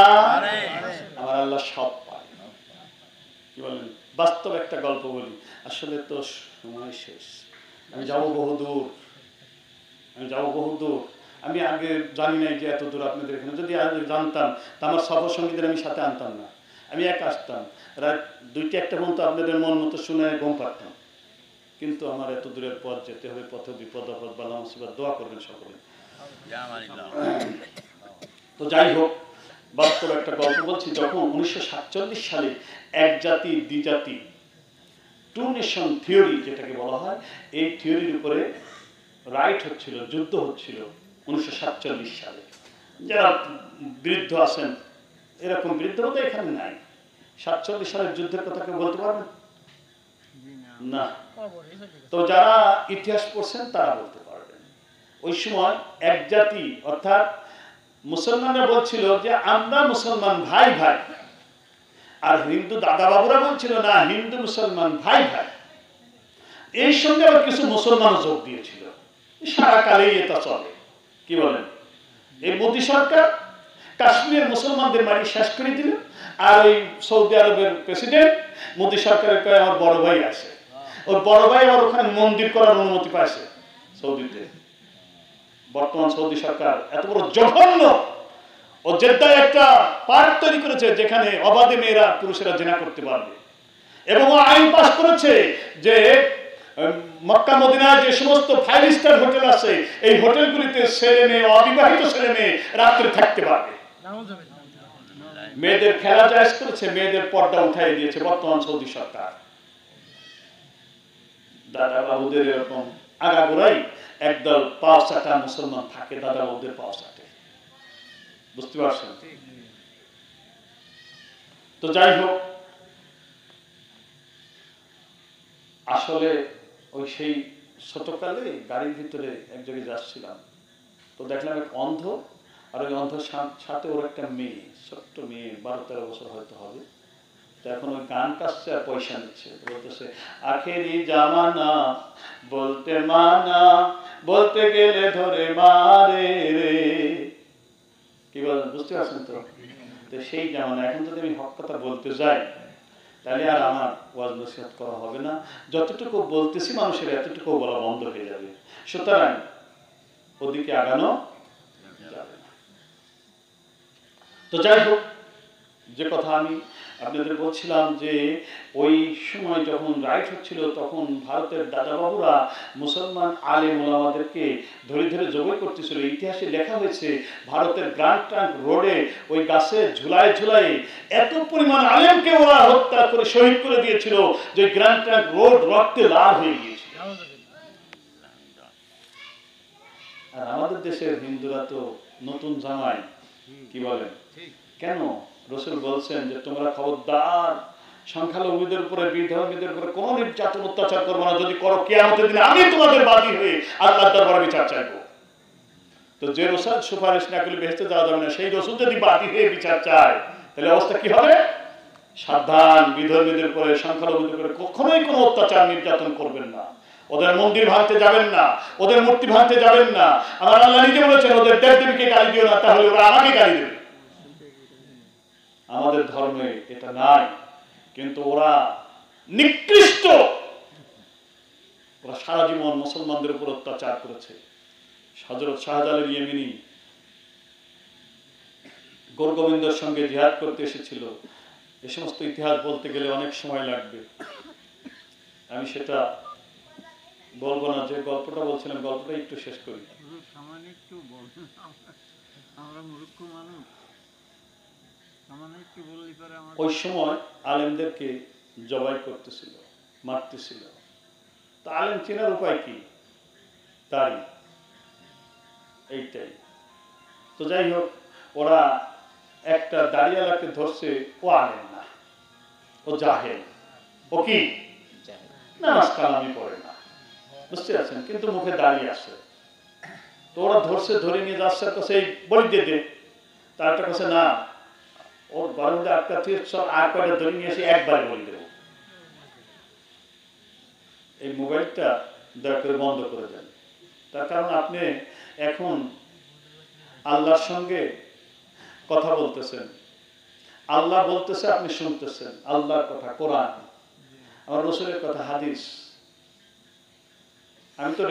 আমার আল্লাহ সব পারে। কি বলেন? বাস্তব একটা গল্প বলি, আসলে তো সময় শেষ। আমি যাবো বহুদূর, আমি আগে জানি নাই যে এত দূর আপনাদের এখানে। যদি আগে জানতাম তা আমার সফর সঙ্গীদের আমি সাথে আনতাম না, আমি একা আসতাম। রাত 2টা-1টা পর্যন্ত আপনাদের মন মতো শুনে ঘুম পাড়তাম। কিন্তু আমার এত দূরের পথ যেতে হবে, পথে বিপদ আপদ বালা মুসিবত, দোয়া করবেন সকলে। তো যাই হোক, বাস্তব একটা গল্প বলছি। যখন 1947 সালে এক জাতি দ্বিজাতি, 2 নেশন থিওরি যেটাকে বলা হয়, এই থিওরির উপরে রাইট হচ্ছিল, যুদ্ধ হচ্ছিল 1947 সালে। যারা বৃদ্ধ আছেন, এরকম বৃদ্ধ তো এখানে নাই, 47 সালের যুদ্ধের কথা কেউ বলতে পারবেন না? তো যারা ইতিহাস পড়ছেন তারা বলতে পারবেন। ওই সময় এক জাতি অর্থাৎ মুসলমানরা বলছিল যে আমরা মুসলমান ভাই ভাই, আর হিন্দু দাদা বাবুরা বলছিল না হিন্দু মুসলমান ভাই ভাই। এই সঙ্গে আবার কিছু মুসলমান যোগ দিয়েছিল, সারা কালেই এটা চলে। কি বলেন? এই মোদী সরকার কাশ্মীরের মুসলমানদের মারি শেষ করে দিল, আর ওই সৌদি আরবের প্রেসিডেন্ট মোদী সরকারের কয়ে আমার বড় ভাই আছে, ওর বড় ভাই আবার ওখানে মন্দির করার অনুমতি পাইছে সৌদিতে। বর্তমান সৌদি সরকার এত বড় জঘন্য, ও জেদ্দায় একটা পার্ক তৈরি করেছে যেখানে অবাধে মেয়েরা পুরুষেরা জেনা করতে পারবে, এবং ও আইন পাস করেছে যে মক্কা মদিনায় যে সমস্ত 5 স্টার হোটেল আছে এই হোটেলগুলিতে ছেলে মেয়ে, অবিবাহিত ছেলে মেয়ে রাত্রে থাকতে পারবে। মেয়েদের খেলা জায়েজ করেছে, মেয়েদের পর্দা উঠাই দিয়েছে বর্তমান সৌদি সরকার। দাদা বাবুদের এরকম আগাগোড়াই একদল পাও চাটা মুসলমান থাকে, দাদা বাবুদের পাও চাটে। বুঝতে পারছেন? তো যাই হোক, আসলে ওই সেই ছোটকালে গাড়ির ভিতরে এক জায়গায় যাচ্ছিলাম, তো দেখলাম এক অন্ধ, আর ওই অন্ধ সাথে ওর একটা মেয়ে, ছোট্ট মেয়ে 12-13 বছর হয়তো হবে। এখন ওই গান কাজছে আর পয়সা নিচ্ছে, বলতেছে আখেরি জামানা বলতে মানা, বলতে গেলে ধরে মারে রে। কি বলেন, বুঝতে পারছেন তো? তো সেই জামানা, এখন যদি আমি হক কথা বলতে যাই তাহলে আর আমার ওয়াজ নসিহত করা হবে না, যতটুকু বলতেছি মানুষের এতটুকু বলা বন্ধ হয়ে যাবে, সুতরাং ওদিকে আগানো যাবে না। তো যাই হোক, যে কথা আমি আপনাদের বলছিলাম যে ওই সময় যখন রাইট হচ্ছিল তখন ভারতের দাদাবাবুরা মুসলমান আলেম ওলামাদেরকে ধরে ধরে জবাই করতেছিল। ইতিহাসে লেখা হয়েছে ভারতের গ্র্যান্ড ট্রাঙ্ক রোডে ওই গাছে ঝুলায় ঝুলায় এত পরিমাণ আলেমকে ওরা হত্যা করে শহীদ করে দিয়েছিল যে গ্র্যান্ড ট্রাঙ্ক রোড রক্তে লাল হয়ে গিয়েছিল। আর আমাদের দেশের হিন্দুরা তো নতুন জামাই, কি বলেন, কেন? রাসূল বলছেন যে তোমরা খবরদার সংখ্যালঘুদের উপরে, বিধর্মীদের উপরে কোনো নির্যাতন অত্যাচার করবো না, যদি করো কিয়ামতের দিনে আমি তোমাদের বাদী হয়ে আল্লাহর দরবারে বিচার চাইবো। তো যে রাসূল সুপারিশ না করলে বেহেশতে যাওয়া যাবে না, সেই রাসূল যদি বাদী হয়ে বিচার চায় তাহলে অবস্থা কি হবে? সাবধান, বিধর্মীদের উপরে, সংখ্যালঘুদের উপরে কখনোই কোনো অত্যাচার নির্যাতন করবেন না, ওদের মন্দির ভাঙতে যাবেন না, ওদের মূর্তি ভাঙতে যাবেন না। আমার আল্লাহ নিজে বলেছেন ওদের দেবদেবীকে গালি দিও না, তাহলে ওরা আমাকে গালি দেবে। আমাদের ধর্মে এটা নাই, কিন্তু ওরা নিকৃষ্ট, ওরা সারা জীবন মুসলমানদের উপর অত্যাচার করেছে। হযরত শাহজালাল ইয়েমেনি গোরগোবিন্দের সঙ্গে জিহাদ করতে এসেছিল, এ সমস্ত ইতিহাস বলতে গেলে অনেক সময় লাগবে, আমি সেটা বলবো না। যে গল্পটা বলছিলাম গল্পটা একটু শেষ করি। ওই সময় আলেমদেরকে জবাই করতেছিল, মারতেছিল। তো আলেম চেনার উপায় কি? তাই এইটাই। তো যাই হোক, ওরা একটা দাড়িওয়ালাকে ধরছে, ও আলেম না, ও জাহেল, ও কি নামাজ কালামি পড়ে না, বুঝতে পারছেন, কিন্তু মুখে দাঁড়িয়ে আসে। তো ওরা ধরছে, ধরে নিয়ে যাচ্ছে, সেই বলি দিয়ে দে, তারটা কাছে না, ওর ঘরের মধ্যে আটকা থেকে সব আর কয়টা ধরে নিয়ে এসে একবারে বলি দেব। এই মোবাইলটা দয়া করে বন্ধ করে দেন, তার কারণ আপনি এখন আল্লাহর সঙ্গে কথা বলতেছেন, আল্লাহ বলতেছে, আপনি শুনতেছেন আল্লাহর কথা, কোরআন, আমার রাসূলের কথা, হাদিস। আমি তো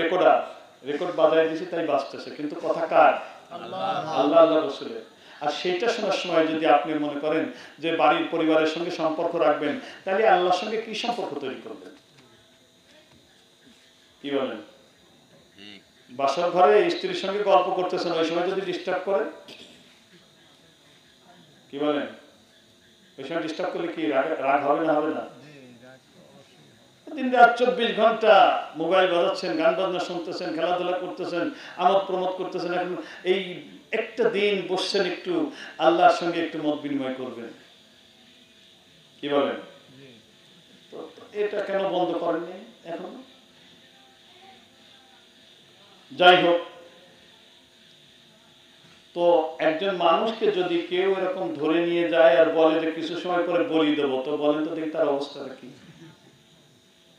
রেকর্ড বাজায় দিয়েছি তাই বাজতেছে, কিন্তু কথা কার? আল্লাহ, আল্লাহ রাসূলের। আর সেইটা শোনার সময় যদি আপনি মনে করেন যে বাড়ির পরিবারের সঙ্গে সম্পর্ক রাখবেন, তাহলে আল্লাহর সঙ্গে কি সম্পর্ক তৈরি করবেন? কি বলেন? বাসর ঘরে স্ত্রীর সঙ্গে গল্প করতেছেন, ওই সময় যদি ডিস্টার্ব করে, কি বলেন, ওই সময় ডিস্টার্ব করলে কি রাগ হবে না? হবে না? দিন রাত 24 ঘন্টা মোবাইল বাজাচ্ছেন, গান বাজনা শুনতেছেন, খেলাধুলা করতেছেন, আমোদ প্রমোদ করতেছেন। এখন এই একটা দিন বসছেন, একটু আল্লাহর সঙ্গে একটু মত বিনিময় করবেন, কি বলেন? তো এটা কেন বন্ধ করেননি এখন? যাই হোক, তো একজন মানুষকে যদি কেউ এরকম ধরে নিয়ে যায় আর বলে যে কিছু সময় পরে বলি দেবো, তো বলেন তো দেখি তার অবস্থাটা কি?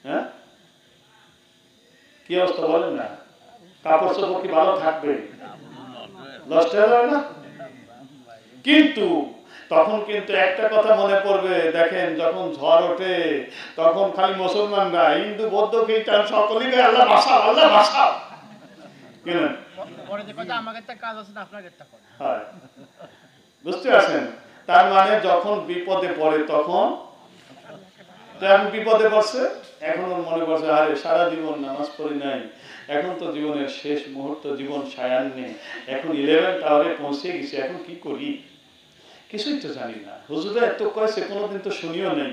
হ্যাঁ, কি অবস্থা বলেন না? কাপড় চোপড় কি ভালো থাকবে? নষ্ট হয়ে যাবে না? কিন্তু তখন কিন্তু একটা কথা মনে পড়বে, দেখেন যখন ঝড় ওঠে তখন খালি মুসলমানরা, হিন্দু বৌদ্ধ খ্রিস্টান সকলেই আল্লাহ বাঁচাও, আল্লাহ বাঁচাও, কেন? বুঝতে পারছেন? তার মানে যখন বিপদে পড়ে তখন বিপদে পড়ছে, এখন মনে করছে আরে সারা জীবন নামাজ পড়ি নাই, এখন তো জীবনের শেষ মুহূর্ত, জীবন সায়ান্নে, এখন 11 টাওয়ারে পৌঁছে গেছে, এখন কি করি কিছুই তো জানি না। হুজুরা এত কয়েছে, কোনোদিন তো শুনিও নেই,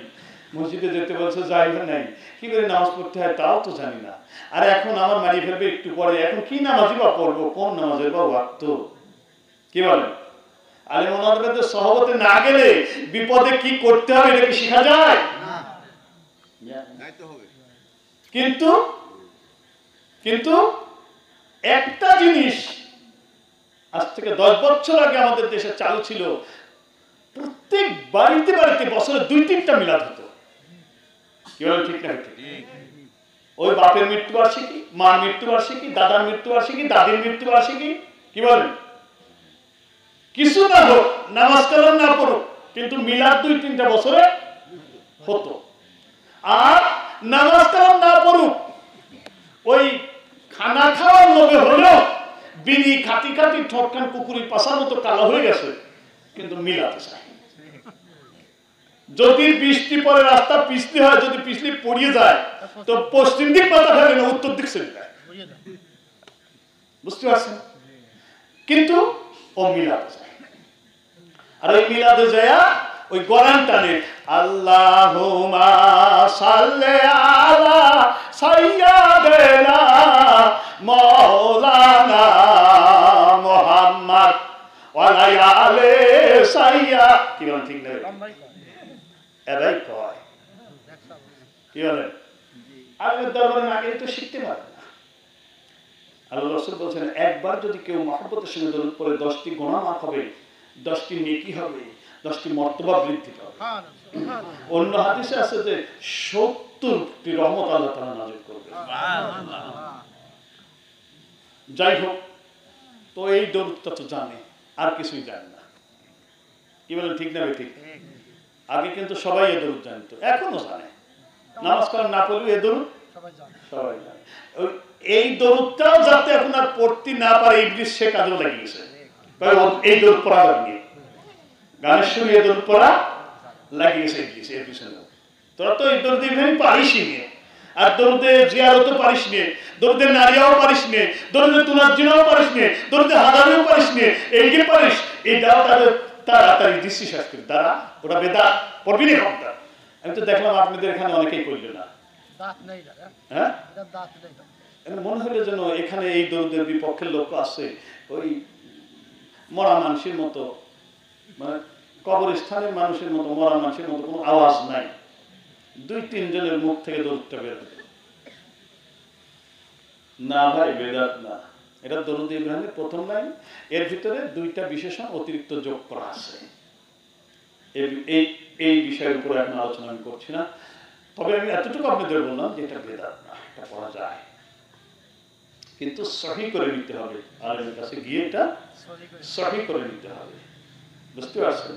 মসজিদে যেতে বলছে যাইও নাই, কি করে নামাজ পড়তে হয় তাও তো জানি না। আর এখন আমার মারি ফেলবে একটু পরে, এখন কি নামাজই বা পড়বো, কোন নামাজের বা ওয়াক্ত, কি বলেন? আলেম ওলামাদের সহবতে না গেলে বিপদে কি করতে হবে এটা কি শেখা যায়? কিন্তু কিন্তু একটা জিনিস আজ থেকে 10 বছর আগে আমাদের দেশে চালু ছিল, প্রত্যেক বাড়িতে বাড়িতে বছরে 2-3টা মিলাদ হতো। কি বলেন ঠিক না? ওই বাপের মৃত্যুবার্ষিকী, মার মৃত্যুবার্ষিকী, দাদার মৃত্যুবার্ষিকী, দাদির মৃত্যুবার্ষিকী, কি বলেন, কিছু না হোক, নামাজ কালাম না পড়ুক, কিন্তু মিলাদ 2-3টা বছরে হতো। আর নামাজ কালাম না পড়ুক, ওই খানা খাওয়ার লোভে হলো বিড়ি খাতি খাতি ঠটকান কুকুরি পাশার মতো কালো হয়ে গেছে, কিন্তু মিলাদ চাই। যদি বৃষ্টি পরে রাস্তা পিছলি হয়, যদি পিছলি পড়িয়ে যায় তো পশ্চিম দিক মাথা ফেলে না, উত্তর দিক চলে যায়। বুঝতে পারছেন? কিন্তু ও মিলাদ চাই। আর ওই মিলাদে যায় ওই কোরআন টানে, আল্লাহুম্মা সাল্লি আলা সাইয়্যিদিনা মাওলানা মুহাম্মদ ওয়া আলা আলি সাইয়্যা। কি বলেন ঠিক না? এরাই কয়। কি বলেন? আগের দরবারে আগে তো শিখতে পারে না। আল্লাহ রাসূল বলেছেন, একবার যদি কেউ মহব্বতের সঙ্গে দরুদ পড়ে 10টি গুনাহ মাফ হবে, 10টি নেকি হবে, 10টি মর্তবা বৃদ্ধি পাবে। অন্য হাদিসে আছে যে 70টি রহমত আল্লাহ তাআলা নাযিল করবে। যাই হোক, তো এই দরুদটা তো জানে, আর কিছুই জানে না। কি বলেন ঠিক না? ঠিক। আগে কিন্তু সবাই এই দরুদ জানতো, এখনো জানে। নামাজ কালাম না পড়লেও এই দরুদ সবাই জানে। এই দরুদটাও যাতে এখন আর পড়তে না পারে, ইবলিস সে কাজে লেগে গেছে। এই দরুদ পড়া লাগে, গানের সুরে এই দরুদ পড়া লাগিয়ে গেছে ইবলিস। এর পিছনে তোরা তো এই দরুদ ইব্রাহিম পারিস নি, আর দরুদে জিয়ারতও পারিস নি, দরুদে নারিয়াও পারিস নি, দরুদে তুনাজ্জিনাও পারিস নি, দরুদে হাদারিও পারিস নি, এইকে পারিস। এইটাও তাদের তাড়াতাড়ি দৃষ্টি শাস্ত্রের দ্বারা ওরা বেদাত পড়বি না। কমটা আমি তো দেখলাম আপনাদের এখানে অনেকেই করল না। হ্যাঁ, মনে হলো যেন এখানে এই দরুদের বিপক্ষের লোক আছে, ওই মরা মানুষের মতো, মানে কবরস্থানের মানুষের মতো, মরা মানুষের মতো কোনো আওয়াজ নাই, 2-3 জনের মুখ থেকে দরুদটা বের হতো না। ভাই, বেদাত না, এটা দরুদ ইব্রাহিমের প্রথম লাইন, এর ভিতরে 2টা বিশেষণ অতিরিক্ত যোগ করা আছে। এই বিষয়ের উপর এখন আলোচনা আমি করছি না, তবে আমি এতটুকু আপনাদের বললাম যে এটা বেদাত না, এটা পড়া যায়, কিন্তু সহি করে নিতে হবে। আলেমের কাছে গিয়ে এটা সহি করে নিতে হবে। বুঝতে পারছেন?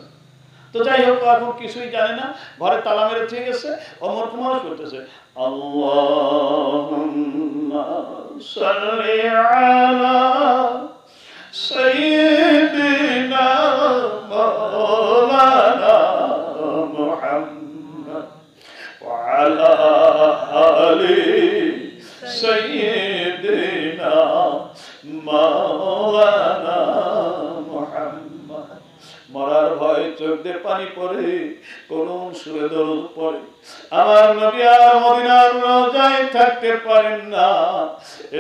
তো যাই হোক, এখন কিছুই জানে না, ঘরে তালা মেরে থেকে গেছে, অমর কুমার করতেছে, আল্লাহুম্মা সাল্লি আলা সাইয়্যিদিনা মাওলানা মুহাম্মদ ওয়া আলা আলি সাইয়্যিদিনা মাওলানা মুহাম্মদ। মরার ভয়ে চোখ দিয়ে পানি পড়ে, করুণ সুরে দরুদ পড়ে। আমার নবী আর মদিনার রওজায় থাকতে পারেন না,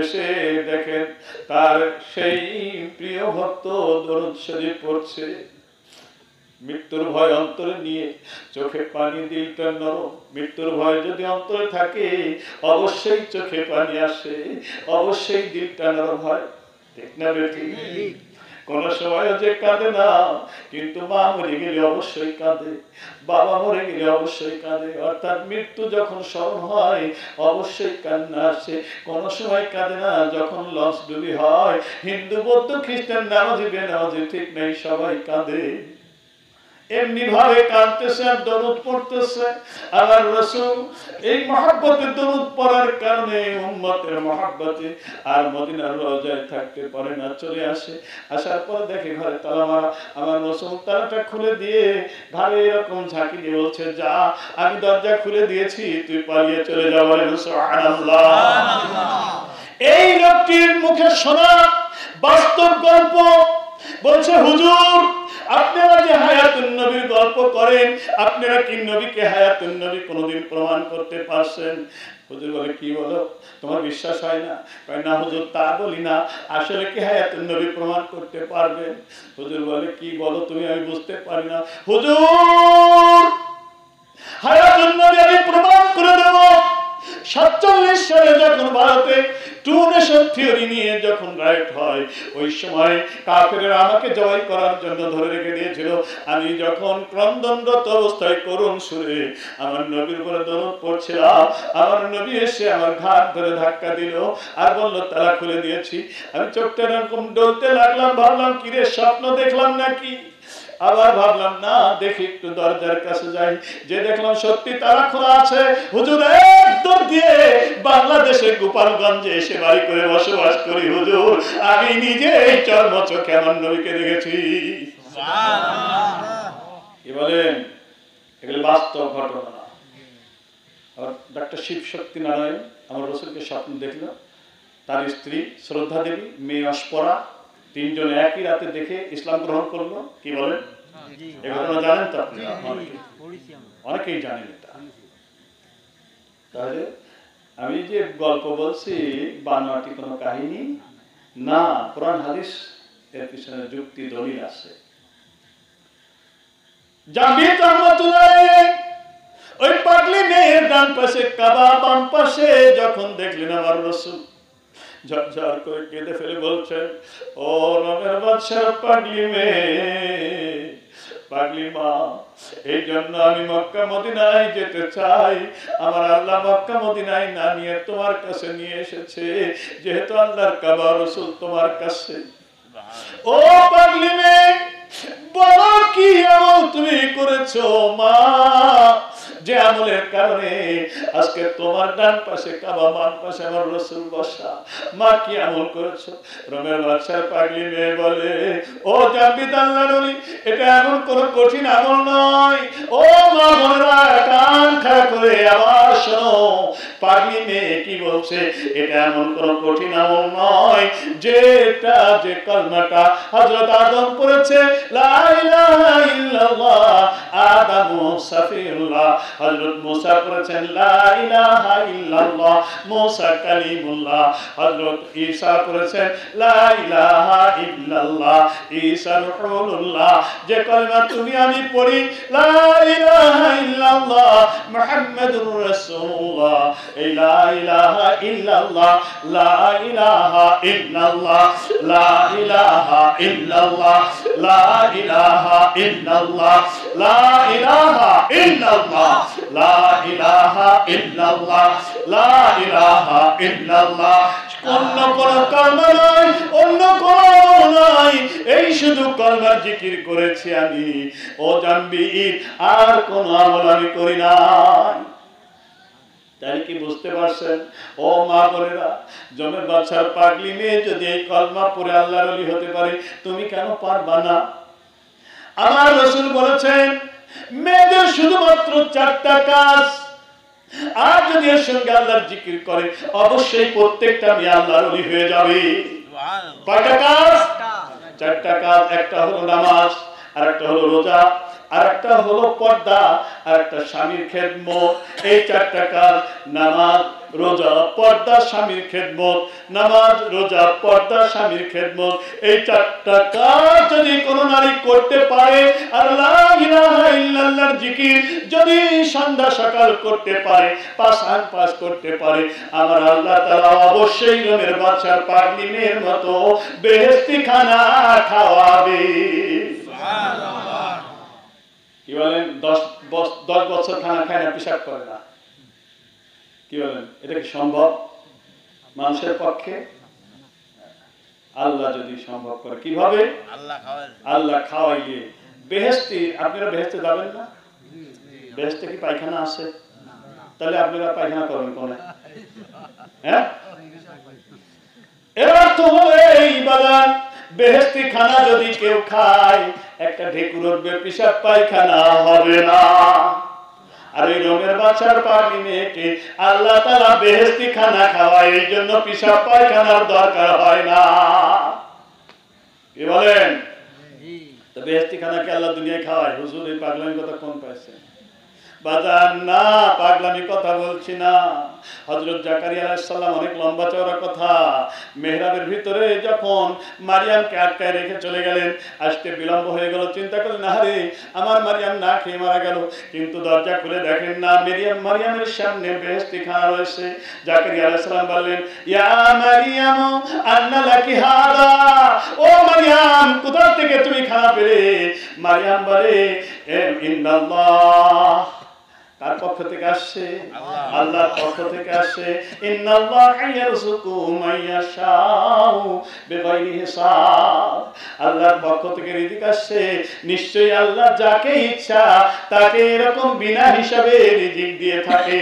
এসে দেখেন তার সেই প্রিয় ভক্ত দরুদ শরীফ পড়ছে। মৃত্যুর ভয় অন্তরে নিয়ে চোখে পানি দিতে নরম। মৃত্যুর ভয় যদি অন্তরে থাকে, অবশ্যই চোখে পানি আসে, অবশ্যই দিলটা নরম হয়। ঠিক না বেটি? কোন সময় যে কাঁদে না, কিন্তু মা মরে গেলে অবশ্যই কাঁদে, বাবা মরে গেলে অবশ্যই কাঁদে। অর্থাৎ মৃত্যু যখন স্মরণ হয় অবশ্যই কান্না আসে। কোন সময় কাঁদে না যখন লঞ্চ ডুবি হয়। হিন্দু, বৌদ্ধ, খ্রিস্টান, নামাজি বেনামাজি ঠিক নেই, সবাই কাঁদে। এমনি ভাবে কাঁদতেছে আর দরুদ পড়তেছে। আর রাসূল এই মহব্বতে দরুদ পড়ার কারণে, উম্মতের মহব্বতে আর মদিনার রওজায় থাকতে পারে না, চলে আসে। আসার পর দেখে ঘরে তালা মারা। আমার রাসূল তালাটা খুলে দিয়ে ঘরে এরকম ঝাঁকি দিয়ে বলছে, যা, আমি দরজা খুলে দিয়েছি, তুই পালিয়ে চলে যা। বলেন সুবহানাল্লাহ। এই লোকটির মুখে শোনা বাস্তব গল্প। বলছে, হুজুর, আপনারা যে হায়াতুন নবীর গল্প করেন, আপনারা কি নবীকে হায়াতুন নবী কোনদিন প্রমাণ করতে পারছেন? হুজুর বলে, কি বলো, তোমার বিশ্বাস হয় না? কয়, না হুজুর, তা বলি না, আসলে কি হায়াতুন নবী প্রমাণ করতে পারবেন? হুজুর বলে, কি বলো তুমি, আমি বুঝতে পারি না। হুজুর, হায়াতুন নবী আমি প্রমাণ করে দেব। 47 সালে যখন ভারতে টু নেশন থিওরি নিয়ে যখন রাইট হয়, ওই সময় কাফেররা আমাকে জয় করার জন্য ধরে রেখে দিয়েছিল। আমি যখন ক্রন্দনরত অবস্থায় করুণ সুরে আমার নবীর উপরে দরুদ পড়ছিলাম, আমার নবী এসে আমার ঘাট ধরে ধাক্কা দিল আর বলল তালা খুলে দিয়েছি। আমি চোখটা এরকম ডলতে লাগলাম, ভাবলাম কিরে স্বপ্ন দেখলাম নাকি। আবার ভাবলাম না, দেখি একটু দরজার কাছে যাই, যে দেখলাম সত্যি তালা খোলা আছে। হুজুর একদম দিয়ে বাংলাদেশে গোপালগঞ্জে এসে বাড়ি করে বসবাস করি হুজুর, আমি নিজে এই চর্ম চোখে আমার নবীকে দেখেছি। কি বলেন? এগুলো বাস্তব ঘটনা। ডক্টর শিব শক্তি নারায়ণ আমার রসুলকে স্বপ্ন দেখল, তার স্ত্রী শ্রদ্ধা দেবী, মেয়ে অস্পরা, তিনজন একই রাতে দেখে ইসলাম গ্রহণ করলো। কি বলেন? এই ঘটনা জানেন তো আপনি? অনেকেই জানেন এটা। তাহলে আমি যে গল্প বলছি বানোয়াটি কোনো কাহিনী না, কোরআন হাদিস এর পিছনে যুক্তি দলিল আছে। জামিয়াত রহমাতুল্লাহ ওই পাগলি মেয়ের ডান পাশে কাবা, বাম পাশে যখন দেখলেন আমার রাসূল ঝরঝর করে কেঁদে ফেলে বলছেন, ও রবের বাদশার পাগলি মেয়ে, পাগলি মা, এই জন্য আমি মক্কা মদিনায় যেতে চাই। আমার আল্লাহ মক্কা মদিনায় না নিয়ে তোমার কাছে নিয়ে এসেছে, যেহেতু আল্লাহর কাবা, রাসূল তোমার কাছে। ও পাগলি মেয়ে, বলো কি আমল তুমি করেছো মা, যে আমলের কারণে আজকে তোমার ডান পাশে কাবা, বাম পাশে আমার রাসূল বসা। মা কি আমল করেছো? রোমের বাদশার পাগলি মেয়ে বলে, ও জাবিদ আল্লাহর ওলি, এটা এমন কোন কঠিন আমল নয়। ও মা বোনেরা, কান খাড়া করে আবার শোনো, পাগলি মেয়ে কি বলছে, এটা এমন কোন কঠিন আমল নয় যেটা, যে কলমাটা হযরত আদম পড়েছে, লা ইলাহা ইল্লাল্লাহ, আদম সাফিউল্লাহ, হযরত মুসা পড়েছেন লা ইলাহা ইল্লাল্লাহ, মুসা কালিমুল্লাহ, হযরত ঈসা পড়েছেন লা ইলাহা ইল্লাল্লাহ, ঈসা রূহুল্লাহ। যে কলমা তুমি আমি পড়ি, লা ইলাহা ইল্লাল্লাহ মুহাম্মাদুর রাসূলুল্লাহ, এই লা ইলাহা ইল্লাল্লাহ, লা ইলাহা ইল্লাল্লাহ, লা ইলাহা ইল্লাল্লাহ, লা ইলাহা ইল্লাল্লাহ, লা ইলাহা ইল্লাল্লাহ, লা ইলাহা ইল্লাল্লাহ, লা ইলাহা ইল্লাল্লাহ। অন্য কোন কলমা নাই, অন্য কোন নাই, এই শুধু কলমার জিকির করেছি আমি। ও জানবীর, আর কোন আমল আমি করি নাই। তাই কি বুঝতে পারছেন? ও মা বোনেরা, জমের বাদশার পাগলি মেয়ে যদি এই কলমা পড়ে আল্লাহর ওলি হতে পারে, তুমি কেন পারবা না? আমার রাসূল বলেছেন, মেয়েদের শুধুমাত্র 4টা কাজ, আর যদি এর সঙ্গে আল্লাহর জিকির করে, অবশ্যই প্রত্যেকটা মেয়ে আল্লাহর ওলি হয়ে যাবে। কয়টা কাজ? 4টা কাজ। একটা হলো নামাজ, আর একটা হলো রোজা, আর একটা হলো পর্দা, আর একটা স্বামীর খেদমত। এই 4টা কাজ, নামাজ, রোজা, পর্দা, স্বামীর খেদমত, নামাজ, রোজা, পর্দা, স্বামীর খেদমত, এই 4টা কাজ যদি কোন নারী করতে পারে, আর লা ইলাহা ইল্লাল্লাহর জিকির যদি সন্ধ্যা সকাল করতে পারে, পাঁচ করতে পারে, আমার আল্লাহ তাআলা অবশ্যই রোমের বাদশার পাগলি মেয়ের মতো বেহেশতি খানা খাওয়াবে। সুবহানাল্লাহ। কি বলেন? 10 বছর খানা খায় না, পেশাব করে না। কি বলেন? এটা কি সম্ভব মানুষের পক্ষে? আল্লাহ যদি সম্ভব করে, কিভাবে? আল্লাহ খাওয়াইলে বেহেশতি। আপনারা বেহেশতে যাবেন না? বেহেশতে কি পায়খানা আছে? তাহলে আপনারা পায়খানা করবেন কোনে? হ্যাঁ, এর অর্থ হলো এই বাগান বেহেশতি খানা যদি কেউ খায়, একটা ঢেকুর উঠবে, পেশাব পায়খানা হবে না। আর এই রোমের বাদশার পাগলি মেয়েকে আল্লাহ তাআলা বেহেশতি খানা খাওয়ায়, এই জন্য পেশাব পায়খানার দরকার হয় না। কি বলেন? তো বেহেশতি খানা কি আল্লাহ দুনিয়ায় খাওয়ায়? হুজুর, এই পাগলামি কথা কোন পাইছেন? বাজান না, পাগলামি কথা বলছি না। হযরত জাকারিয়া আলাইহিস সালাম অনেক লম্বা চওড়া কথা। মেহরাবের ভিতরে যখন মারিয়ামকে আটকায় রেখে চলে গেলেন, আসতে বিলম্ব হয়ে গেল, চিন্তা করলেন আরে আমার মারিয়াম না খেয়ে মারা গেল। কিন্তু দরজা খুলে দেখেন না, মারিয়ামের সামনে বেহেশতি খানা রয়েছে। জাকারিয়া আলাইহিস সালাম বললেন, ইয়া মারিয়াম আন্না লাকি হাদা, ও মারিয়াম কোথা থেকে তুমি খানা পেলে? মারিয়াম বলে, ইন্নাল্লাহ, কার পক্ষ থেকে আসছে? আল্লাহর পক্ষ থেকে আসছে। ইন্নাল্লাহা ইয়ারযুকু মান ইয়াশাউ বিগাইরি হিসাব, আল্লাহর পক্ষ থেকে রিজিক আসছে। নিশ্চয়ই আল্লাহ যাকে ইচ্ছা তাকে এরকম বিনা হিসাবে রিজিক দিয়ে থাকে।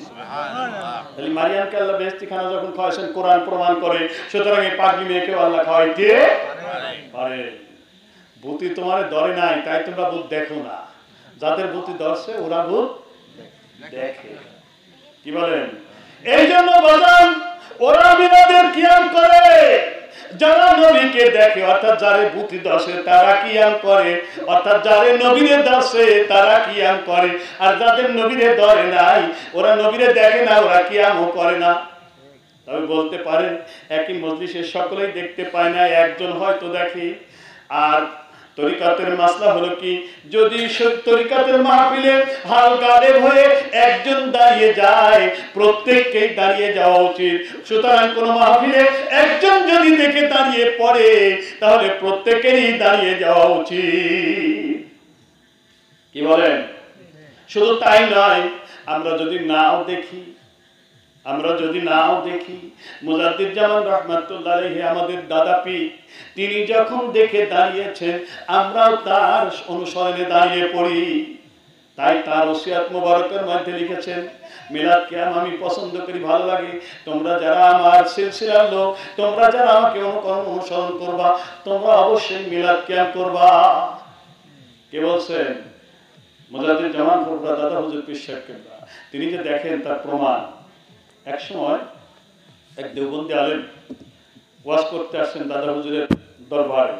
সুবহানাল্লাহ। তাহলে মারিয়ামকে আল্লাহ বেহেশতি খানা যখন খাওয়াছেন, কোরআন প্রমাণ করে, সুতরাং এই পাগলি মেয়েকেও আল্লাহ খাওয়াইতে পারে। বুদ্ধি তোমার ধরে নাই তাই তোমরা ভূত দেখো না, যাদের বুদ্ধি ধরছে ওরা ভূত দেখে। কি বলেন? এই জন্য বাজান ওরা মিলাদের কিয়াম করে, যারা নবীকে দেখে অর্থাৎ যারে বুদ্ধি ধরছে তারা কিয়াম করে, অর্থাৎ যারে নবীরে ধরছে তারা কিয়াম করে। আর যাদের নবীরে ধরে নাই, ওরা নবীরে দেখে না, ওরা কিয়ামও করে না। তবে বলতে পারেন একই মজলিসে সকলেই দেখতে পায় না, একজন হয়তো দেখে। আর তরিকাতের মাসলা হলো কি, যদি তরিকাতের মাহফিলে হাল গালেব হয়ে একজন দাঁড়িয়ে যায়, প্রত্যেককেই দাঁড়িয়ে যাওয়া উচিত। সুতরাং কোন মাহফিলে একজন যদি দেখে দাঁড়িয়ে পড়ে, তাহলে প্রত্যেকেরই দাঁড়িয়ে যাওয়া উচিত। কি বলেন? শুধু তাই নয়, আমরা যদি নাও দেখি, মুজাদ্দিদ রাহমাতুল্লাহ আলাইহি আমাদের দাদা পীর, তিনি যখন দেখে দাঁড়িয়েছেন আমরাও তার অনুসরণে দাঁড়িয়ে পড়ি। তাই তার ওসিয়াত মুবারকের মধ্যে লিখেছেন, মিলাদ কিয়াম আমি পছন্দ করি, ভালো লাগে। তোমরা যারা আমার সিলসিলার লোক, তোমরা যারা আমাকে অনুসরণ করবা, তোমরা অবশ্যই মিলাদ কিয়াম করবা। কে বলছেন? মুজাদ্দিদ জামান ফুরফুরা দাদা হুজুর পীর সাহেব কেবলা। তিনি যে দেখেন তার প্রমাণ। এক সময় এক দেওবন্দি আলেম ওয়াজ করতে আসছেন দাদা হুজুরের দরবারে।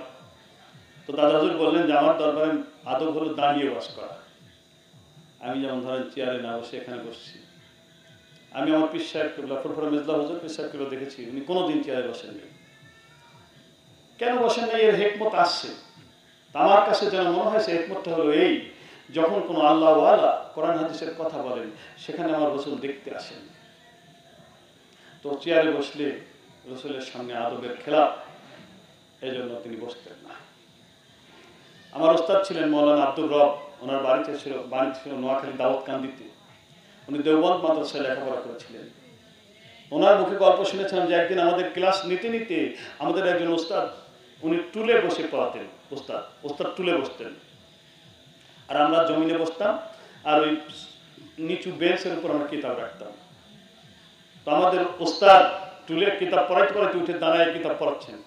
তো দাদা হুজুর বললেন যে আমার দরবারে আদব হলো দাঁড়িয়ে ওয়াজ করা। আমি যেমন ধরেন চেয়ারে না বসে এখানে বসছি। আমি আমার পীর সাহেব কেবলা ফুরফুরা মিজলা হুজুর পীর সাহেব কেবলা দেখেছি, উনি কোনোদিন চেয়ারে বসেননি। কেন বসেন না? এর হিকমত আসছে। আমার কাছে যেন মনে হয় সে হিকমতটা হলো এই, যখন কোনো আল্লাহ ওয়ালা কোরআন হাদিসের কথা বলেন, সেখানে আমার রাসূল দেখতে আসেন। তো চেয়ারে বসলে রাসূলের সামনে আদবের খেলাফ, এই জন্য তিনি বসতেন না। আমার ওস্তাদ ছিলেন মৌলানা আব্দুর রব, ওনার বাড়ি ছিল নোয়াখালী দাউদকান্দিতে। উনি দেওবন্দ মাদ্রাসায় লেখাপড়া করেছিলেন। ওনার মুখে গল্প শুনেছিলাম যে একদিন আমাদের ক্লাস নিতে নিতে আমাদের একজন ওস্তাদ, উনি টুলে বসে পড়াতেন। ওস্তাদ টুলে বসতেন, আর আমরা জমিনে বসতাম, আর ওই নিচু বেঞ্চের উপর আমরা কিতাব রাখতাম। তো আমাদের ওস্তাদ টুলের কিতাব পড়াইতে পড়াইতে উঠে দাঁড়ায় কিতাব পড়াচ্ছেন।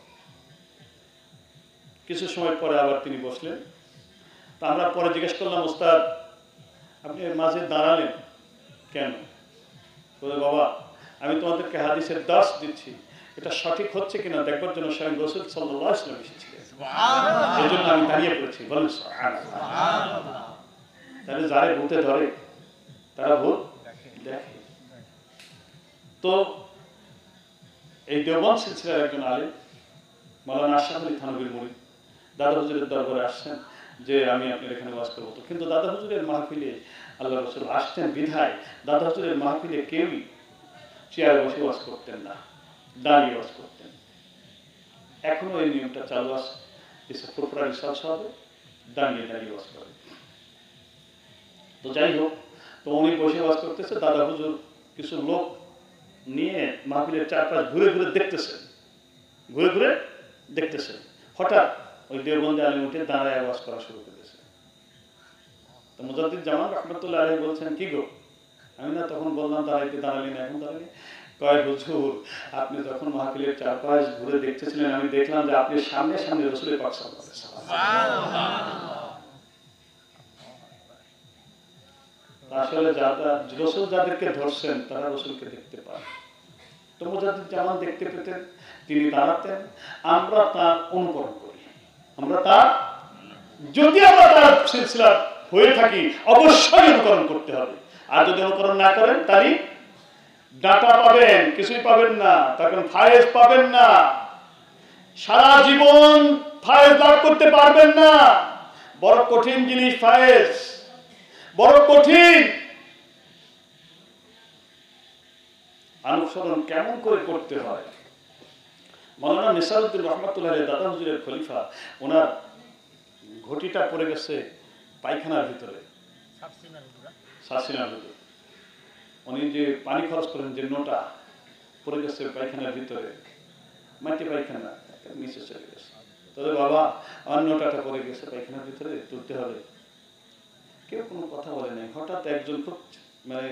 কিছু সময় পরে আবার তিনি বসলেন। তা আমরা পরে জিজ্ঞেস করলাম, ওস্তাদ আপনি মাঝে দাঁড়ালেন কেন? বলে, বাবা আমি তোমাদেরকে হাদিসের দাস দিচ্ছি, এটা সঠিক হচ্ছে কিনা দেখবার জন্য স্বয়ং রাসূল সাল্লাল্লাহু আলাইহি ওয়াসাল্লাম এসেছিলেন, এই জন্য আমি দাঁড়িয়ে পড়েছি। বলেন সুবহানাল্লাহ। তাহলে যারা ভূতে ধরে তারা ভূত দেখে। তো এই দেওবন্দ সিলসিলার একজন আলেম মাওলানা আশরাফ আলী থানভীর মুরিদ দাদা হুজুরের দরবারে আসছেন যে আমি আপনার এখানে ওয়াজ করবো। কিন্তু দাদা হুজুরের মাহফিলে আল্লাহ রাসূল আসতেন বিধায় দাদা হুজুরের মাহফিলে কেউই চেয়ারে বসে ওয়াজ করতেন না, দাঁড়িয়ে ওয়াজ করতেন। এখনো এই নিয়মটা চালু আছে। ফুরফুরা রিসার্চ হবে, দাঁড়িয়ে দাঁড়িয়ে ওয়াজ করে। তো যাই হোক, তো উনি বসে ওয়াজ করতেছে, দাদা হুজুর কিছু লোক নিয়ে মাহফিলের চারপাশ ঘুরে ঘুরে দেখতেছেন। হঠাৎ ওই দেওবন্দি আলেম উঠে দাঁড়ায় আওয়াজ করা শুরু করেছে। তো মুজাদ্দিদ জামান রাহমাতুল্লাহ আলাইহি বলছেন, কি গো? আমি না তখন বললাম দাঁড়ালি না, এখন দাঁড়ালি। কয়, হুজুর আপনি যখন মাহফিলের চারপাশ ঘুরে দেখতেছিলেন, আমি দেখলাম যে আপনি সামনে সামনে রাসূলের পাক সাল্লাল্লাহু আলাইহি ওয়াসাল্লাম। আসলে রাসূল যাদেরকে ধরছেন তারা রাসূলকে দেখতে পান। তো মুজাদ্দিদ জামান দেখতে পেতেন, তিনি দাঁড়াতেন, আমরা তার অনুকরণ করি। যদি আমরা তার সিলসিলার হয়ে থাকি অবশ্যই অনুকরণ করতে হবে। আর যদি অনুকরণ না করেন তারই ডাটা পাবেন, কিছুই পাবেন না, তখন ফায়েজ পাবেন না, সারা জীবন ফায়েজ লাভ করতে পারবেন না। বড় কঠিন জিনিস ফায়েজ, বড় কঠিন। অনুসরণ কেমন করে করতে হয়? মাওলানা নিসারউদ্দিন রহমাতুল্লাহ আলাইহি দাদা হুজুরের খলিফা, ওনার ঘটিটা পড়ে গেছে পায়খানার ভিতরে, সাসিনার ভিতরে। উনি যে পানি খরচ করেন যে নোটা পড়ে গেছে পায়খানার ভিতরে, মাটি পায়খানা নিচে চলে গেছে। তবে বাবা আমার নোটাটা পড়ে গেছে পায়খানার ভিতরে, তুলতে হবে। কেউ কোনো কথা বলে নাই। হঠাৎ একজন খুব মানে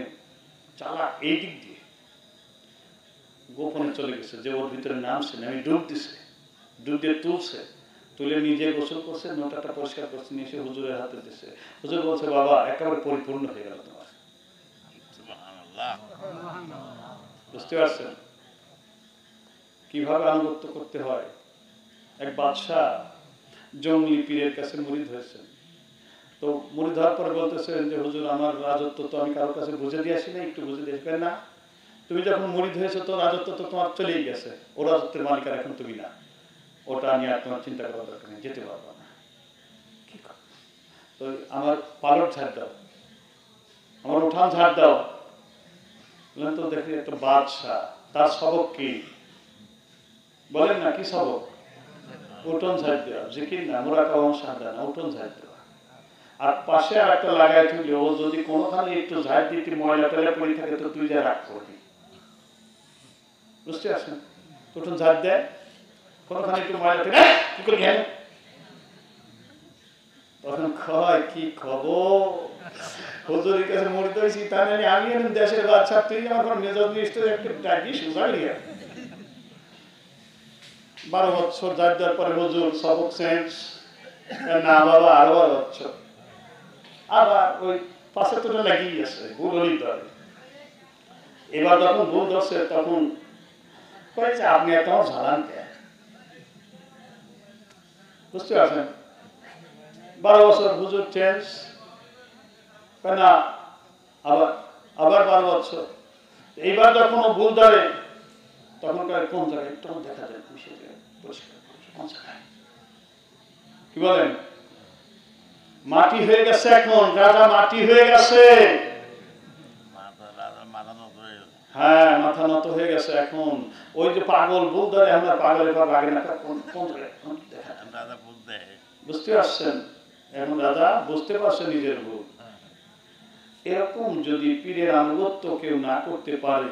চালাক এই দিক দিয়ে গোপনে চলে গেছে, যে ওর ভিতরে নামছে, আমি ডুব দিছে, ডুব দিয়ে তুলছে, তুলে নিজে গোসল করছে, নোটাটা পরিষ্কার করছে, নিয়ে এসে হুজুরের হাতে দিছে। হুজুর বলছে বাবা একেবারে পরিপূর্ণ হয়ে গেল তোমার। বুঝতে পারছেন কিভাবে আনুগত্য করতে হয়? এক বাদশাহ জঙ্গলি পীরের কাছে মুরিদ হয়েছেন। তো মুরিদ হওয়ার পরে বলতেছেন যে হুজুর আমার রাজত্ব তো আমি কারোর কাছে বুঝে দিয়ে আসি না, একটু বুঝে দিয়ে আসবেন না? তুমি যখন মুরিদ হয়েছো তো রাজত্ব তো তোমার চলেই গেছে, ও রাজত্বের মালিক আর এখন তুমি না, ওটা নিয়ে আর তোমার চিন্তা করার দরকার নেই, যেতে পারবো না। কি তো আমার পালক ঝাড় দাও, আমার উঠান ঝাড় দাও। বললেন তো দেখি একটা বাদশাহ, তার সবক কি বলেন না? কি সবক? উঠোন ঝাড় দেওয়া, জিকির না, মুরাকাবা মুশাহাদা না, উঠোন ঝাড় দেওয়া। আর পাশে আর একটা লাগাই তুলি, ও যদি কোনোখানে একটু ঝাড় দিতে ময়লা টয়লা পড়ে থাকে তো তুই যা রাগ করবি। বুঝতে পারছেন? উঠোন ঝাড় দেয়, কোনোখানে একটু ময়লা টয়লা কি করে গেল, তখন কয় কি খবর, হুজুরের কাছে মুরিদ হয়েছি, তা নাহলে আমি এখন দেশের বাদশা, তুই আমার মেজাজ নিশ্চয় একটু ডাকি সুজাড়ি। 12 বছর ঝাড় দেওয়ার পরে হুজুর সবক চেঞ্জ, না বাবা আরো 12 বছর, আবার ওই পাশে তো লাগিয়ে আছে, ভুল হলেই ধরে। এবার যখন ভুল ধরছে তখন কয়েছে আপনি একটা ঝাড়ান দেন। বুঝতে পারছেন? 12 বছর হুজুর চেঞ্জ, না আবার আবার 12 বছর। এইবার যখন ও ভুল ধরে তখন কোন জায়গায় একটু দেখা যায় পরিষ্কার কোন জায়গায়, কি বলেন? মাটি হয়ে গেছে, এখন রাজা মাটি হয়ে গেছে। হ্যাঁ মাথা নত হয়ে গেছে এখন। ওই যে পাগল ভুল ধরে, আমরা পাগলের পর লাগে না, কোন জায়গায় বুঝতে পারছেন? এখন রাজা বুঝতে পারছে নিজের ভুল। এরকম যদি পীরের আনুগত্য কেউ না করতে পারে,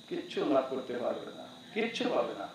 কিচ্ছু লাভ করতে পারবে না, কিচ্ছু পাবে না।